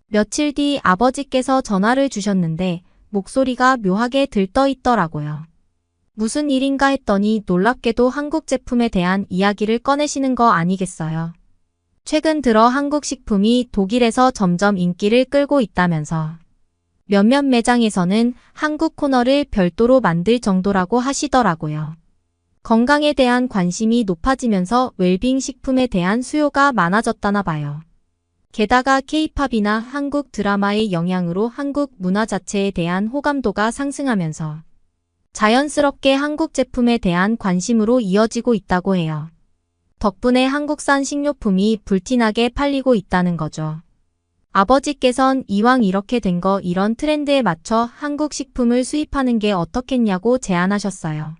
며칠 뒤 아버지께서 전화를 주셨는데 목소리가 묘하게 들떠 있더라고요. 무슨 일인가 했더니 놀랍게도 한국 제품에 대한 이야기를 꺼내시는 거 아니겠어요. 최근 들어 한국 식품이 독일에서 점점 인기를 끌고 있다면서 몇몇 매장에서는 한국 코너를 별도로 만들 정도라고 하시더라고요. 건강에 대한 관심이 높아지면서 웰빙 식품에 대한 수요가 많아졌다나 봐요. 게다가 K-팝이나 한국 드라마의 영향으로 한국 문화 자체에 대한 호감도가 상승하면서 자연스럽게 한국 제품에 대한 관심으로 이어지고 있다고 해요. 덕분에 한국산 식료품이 불티나게 팔리고 있다는 거죠. 아버지께선 이왕 이렇게 된 거 이런 트렌드에 맞춰 한국 식품을 수입하는 게 어떻겠냐고 제안하셨어요.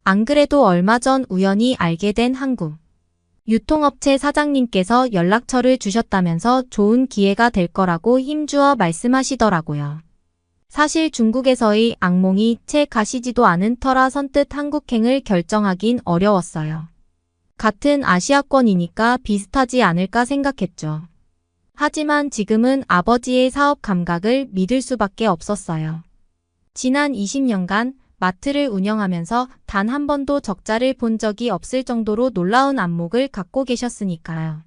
안 그래도 얼마 전 우연히 알게 된 한국 유통업체 사장님께서 연락처를 주셨다면서 좋은 기회가 될 거라고 힘주어 말씀하시더라고요. 사실 중국에서의 악몽이 채 가시지도 않은 터라 선뜻 한국행을 결정하긴 어려웠어요. 같은 아시아권이니까 비슷하지 않을까 생각했죠. 하지만 지금은 아버지의 사업 감각을 믿을 수밖에 없었어요. 지난 20년간 마트를 운영하면서 단 한 번도 적자를 본 적이 없을 정도로 놀라운 안목을 갖고 계셨으니까요.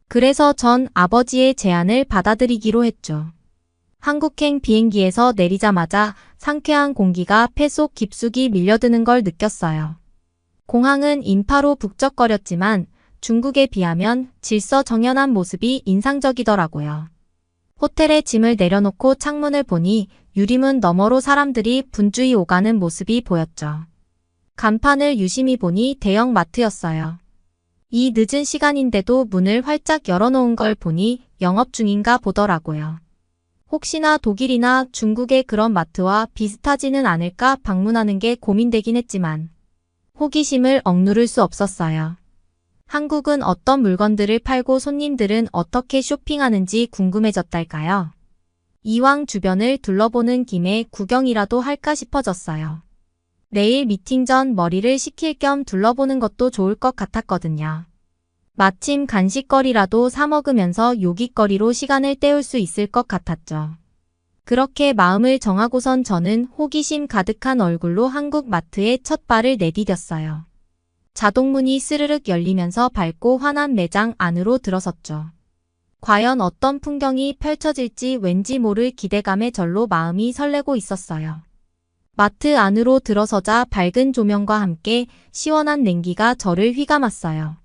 그래서 전 아버지의 제안을 받아들이기로 했죠. 한국행 비행기에서 내리자마자 상쾌한 공기가 폐 속 깊숙이 밀려드는 걸 느꼈어요. 공항은 인파로 북적거렸지만 중국에 비하면 질서정연한 모습이 인상적이더라고요. 호텔에 짐을 내려놓고 창문을 보니 유리문 너머로 사람들이 분주히 오가는 모습이 보였죠. 간판을 유심히 보니 대형 마트였어요. 이 늦은 시간인데도 문을 활짝 열어놓은 걸 보니 영업 중인가 보더라고요. 혹시나 독일이나 중국의 그런 마트와 비슷하지는 않을까 방문하는 게 고민되긴 했지만 호기심을 억누를 수 없었어요. 한국은 어떤 물건들을 팔고 손님들은 어떻게 쇼핑하는지 궁금해졌달까요? 이왕 주변을 둘러보는 김에 구경이라도 할까 싶어졌어요. 내일 미팅 전 머리를 식힐 겸 둘러보는 것도 좋을 것 같았거든요. 마침 간식거리라도 사 먹으면서 요깃거리로 시간을 때울 수 있을 것 같았죠. 그렇게 마음을 정하고선 저는 호기심 가득한 얼굴로 한국 마트에 첫 발을 내디뎠어요. 자동문이 스르륵 열리면서 밝고 환한 매장 안으로 들어섰죠. 과연 어떤 풍경이 펼쳐질지 왠지 모를 기대감에 절로 마음이 설레고 있었어요. 마트 안으로 들어서자 밝은 조명과 함께 시원한 냉기가 저를 휘감았어요.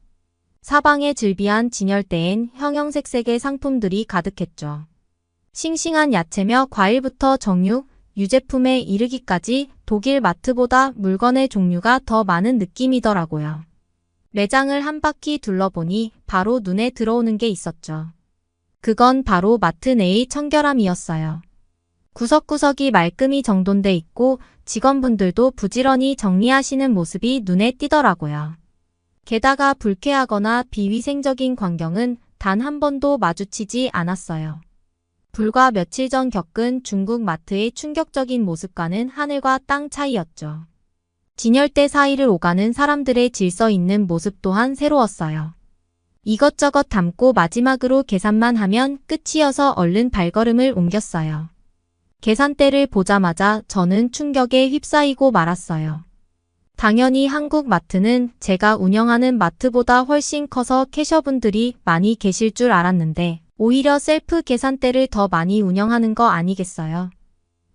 사방에 즐비한 진열대엔 형형색색의 상품들이 가득했죠. 싱싱한 야채며 과일부터 정육, 유제품에 이르기까지 독일 마트보다 물건의 종류가 더 많은 느낌이더라고요. 매장을 한 바퀴 둘러보니 바로 눈에 들어오는 게 있었죠. 그건 바로 마트 내의 청결함이었어요. 구석구석이 말끔히 정돈돼 있고 직원분들도 부지런히 정리하시는 모습이 눈에 띄더라고요. 게다가 불쾌하거나 비위생적인 광경은 단 한 번도 마주치지 않았어요. 불과 며칠 전 겪은 중국 마트의 충격적인 모습과는 하늘과 땅 차이였죠. 진열대 사이를 오가는 사람들의 질서 있는 모습 또한 새로웠어요. 이것저것 담고 마지막으로 계산만 하면 끝이어서 얼른 발걸음을 옮겼어요. 계산대를 보자마자 저는 충격에 휩싸이고 말았어요. 당연히 한국 마트는 제가 운영하는 마트보다 훨씬 커서 캐셔분들이 많이 계실 줄 알았는데 오히려 셀프 계산대를 더 많이 운영하는 거 아니겠어요?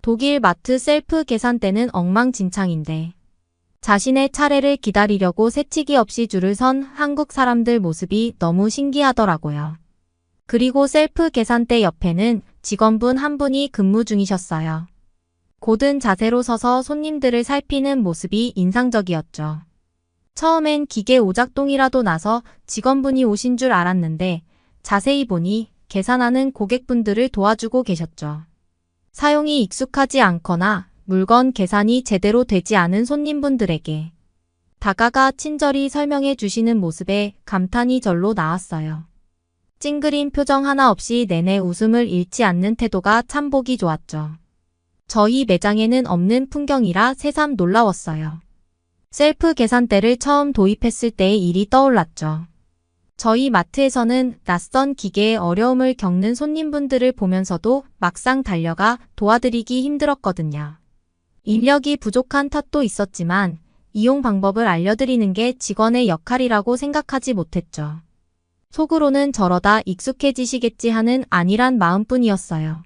독일 마트 셀프 계산대는 엉망진창인데 자신의 차례를 기다리려고 새치기 없이 줄을 선 한국 사람들 모습이 너무 신기하더라고요. 그리고 셀프 계산대 옆에는 직원분 한 분이 근무 중이셨어요. 고든 자세로 서서 손님들을 살피는 모습이 인상적이었죠. 처음엔 기계 오작동이라도 나서 직원분이 오신 줄 알았는데 자세히 보니 계산하는 고객분들을 도와주고 계셨죠. 사용이 익숙하지 않거나 물건 계산이 제대로 되지 않은 손님분들에게 다가가 친절히 설명해 주시는 모습에 감탄이 절로 나왔어요. 찡그린 표정 하나 없이 내내 웃음을 잃지 않는 태도가 참 보기 좋았죠. 저희 매장에는 없는 풍경이라 새삼 놀라웠어요. 셀프 계산대를 처음 도입했을 때의 일이 떠올랐죠. 저희 마트에서는 낯선 기계의 어려움을 겪는 손님분들을 보면서도 막상 달려가 도와드리기 힘들었거든요. 인력이 부족한 탓도 있었지만 이용 방법을 알려드리는 게 직원의 역할이라고 생각하지 못했죠. 속으로는 저러다 익숙해지시겠지 하는 안일한 마음뿐이었어요.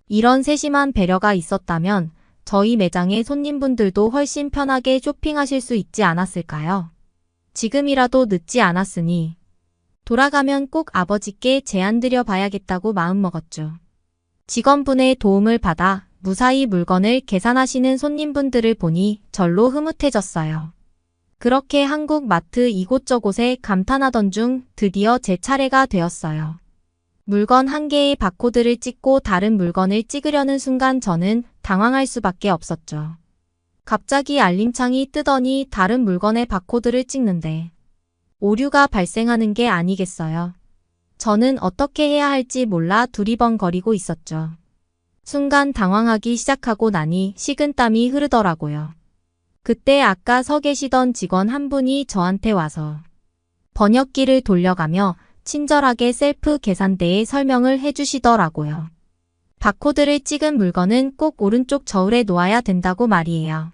이런 세심한 배려가 있었다면 저희 매장의 손님분들도 훨씬 편하게 쇼핑하실 수 있지 않았을까요? 지금이라도 늦지 않았으니 돌아가면 꼭 아버지께 제안드려 봐야겠다고 마음먹었죠. 직원분의 도움을 받아 무사히 물건을 계산하시는 손님분들을 보니 절로 흐뭇해졌어요. 그렇게 한국 마트 이곳저곳에 감탄하던 중 드디어 제 차례가 되었어요. 물건 한 개의 바코드를 찍고 다른 물건을 찍으려는 순간 저는 당황할 수밖에 없었죠. 갑자기 알림창이 뜨더니 다른 물건의 바코드를 찍는데 오류가 발생하는 게 아니겠어요. 저는 어떻게 해야 할지 몰라 두리번거리고 있었죠. 순간 당황하기 시작하고 나니 식은땀이 흐르더라고요. 그때 아까 서 계시던 직원 한 분이 저한테 와서 번역기를 돌려가며 친절하게 셀프 계산대에 설명을 해주시더라고요. 바코드를 찍은 물건은 꼭 오른쪽 저울에 놓아야 된다고 말이에요.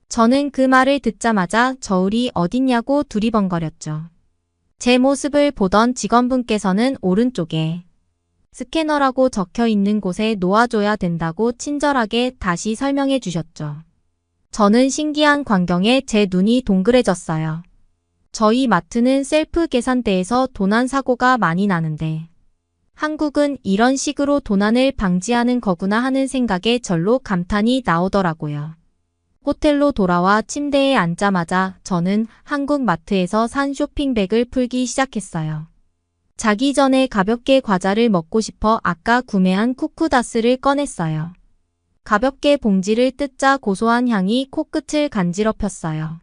저는 그 말을 듣자마자 저울이 어딨냐고 두리번거렸죠. 제 모습을 보던 직원분께서는 오른쪽에 스캐너라고 적혀 있는 곳에 놓아줘야 된다고 친절하게 다시 설명해 주셨죠. 저는 신기한 광경에 제 눈이 동그래졌어요. 저희 마트는 셀프 계산대에서 도난 사고가 많이 나는데 한국은 이런 식으로 도난을 방지하는 거구나 하는 생각에 절로 감탄이 나오더라고요. 호텔로 돌아와 침대에 앉자마자 저는 한국 마트에서 산 쇼핑백을 풀기 시작했어요. 자기 전에 가볍게 과자를 먹고 싶어 아까 구매한 쿠쿠다스를 꺼냈어요. 가볍게 봉지를 뜯자 고소한 향이 코끝을 간지럽혔어요.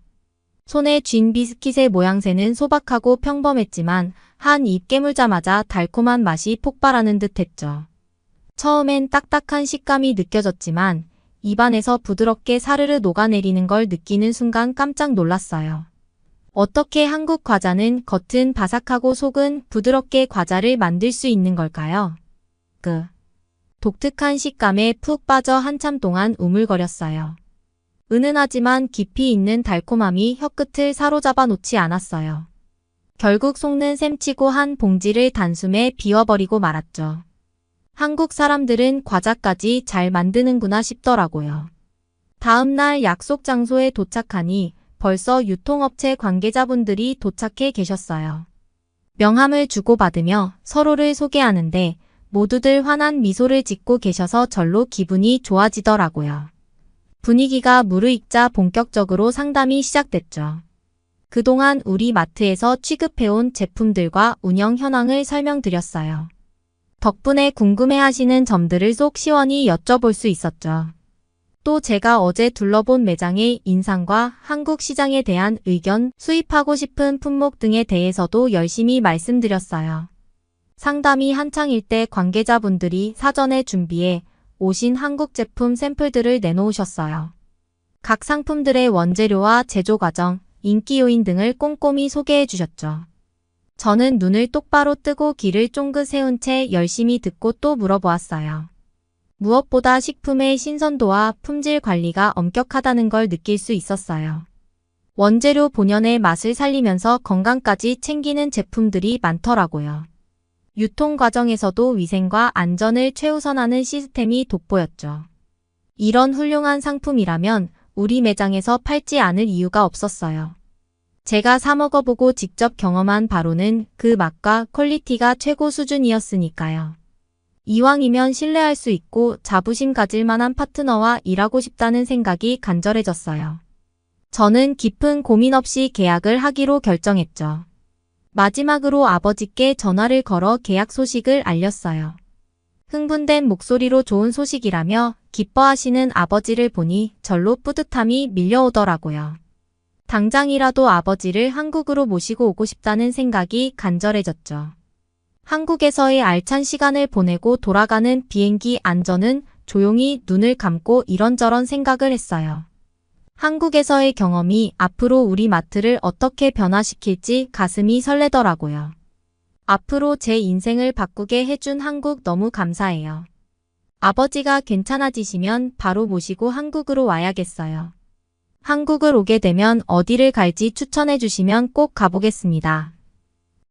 손에 쥔 비스킷의 모양새는 소박하고 평범했지만 한 입 깨물자마자 달콤한 맛이 폭발하는 듯 했죠. 처음엔 딱딱한 식감이 느껴졌지만 입안에서 부드럽게 사르르 녹아내리는 걸 느끼는 순간 깜짝 놀랐어요. 어떻게 한국 과자는 겉은 바삭하고 속은 부드럽게 과자를 만들 수 있는 걸까요? 그 독특한 식감에 푹 빠져 한참 동안 우물거렸어요. 은은하지만 깊이 있는 달콤함이 혀끝을 사로잡아 놓지 않았어요. 결국 속는 셈치고 한 봉지를 단숨에 비워버리고 말았죠. 한국 사람들은 과자까지 잘 만드는구나 싶더라고요. 다음 날 약속 장소에 도착하니 벌써 유통업체 관계자분들이 도착해 계셨어요. 명함을 주고받으며 서로를 소개하는데 모두들 환한 미소를 짓고 계셔서 절로 기분이 좋아지더라고요. 분위기가 무르익자 본격적으로 상담이 시작됐죠. 그동안 우리 마트에서 취급해온 제품들과 운영 현황을 설명드렸어요. 덕분에 궁금해하시는 점들을 속 시원히 여쭤볼 수 있었죠. 또 제가 어제 둘러본 매장의 인상과 한국 시장에 대한 의견, 수입하고 싶은 품목 등에 대해서도 열심히 말씀드렸어요. 상담이 한창일 때 관계자분들이 사전에 준비해 오신 한국 제품 샘플들을 내놓으셨어요. 각 상품들의 원재료와 제조 과정, 인기 요인 등을 꼼꼼히 소개해 주셨죠. 저는 눈을 똑바로 뜨고 귀를 쫑긋 세운 채 열심히 듣고 또 물어보았어요. 무엇보다 식품의 신선도와 품질 관리가 엄격하다는 걸 느낄 수 있었어요. 원재료 본연의 맛을 살리면서 건강까지 챙기는 제품들이 많더라고요. 유통 과정에서도 위생과 안전을 최우선하는 시스템이 돋보였죠. 이런 훌륭한 상품이라면 우리 매장에서 팔지 않을 이유가 없었어요. 제가 사 먹어보고 직접 경험한 바로는 그 맛과 퀄리티가 최고 수준이었으니까요. 이왕이면 신뢰할 수 있고 자부심 가질 만한 파트너와 일하고 싶다는 생각이 간절해졌어요. 저는 깊은 고민 없이 계약을 하기로 결정했죠. 마지막으로 아버지께 전화를 걸어 계약 소식을 알렸어요. 흥분된 목소리로 좋은 소식이라며 기뻐하시는 아버지를 보니 절로 뿌듯함이 밀려오더라고요. 당장이라도 아버지를 한국으로 모시고 오고 싶다는 생각이 간절해졌죠. 한국에서의 알찬 시간을 보내고 돌아가는 비행기 안전은 조용히 눈을 감고 이런저런 생각을 했어요. 한국에서의 경험이 앞으로 우리 마트를 어떻게 변화시킬지 가슴이 설레더라고요. 앞으로 제 인생을 바꾸게 해준 한국 너무 감사해요. 아버지가 괜찮아지시면 바로 모시고 한국으로 와야겠어요. 한국을 오게 되면 어디를 갈지 추천해 주시면 꼭 가보겠습니다.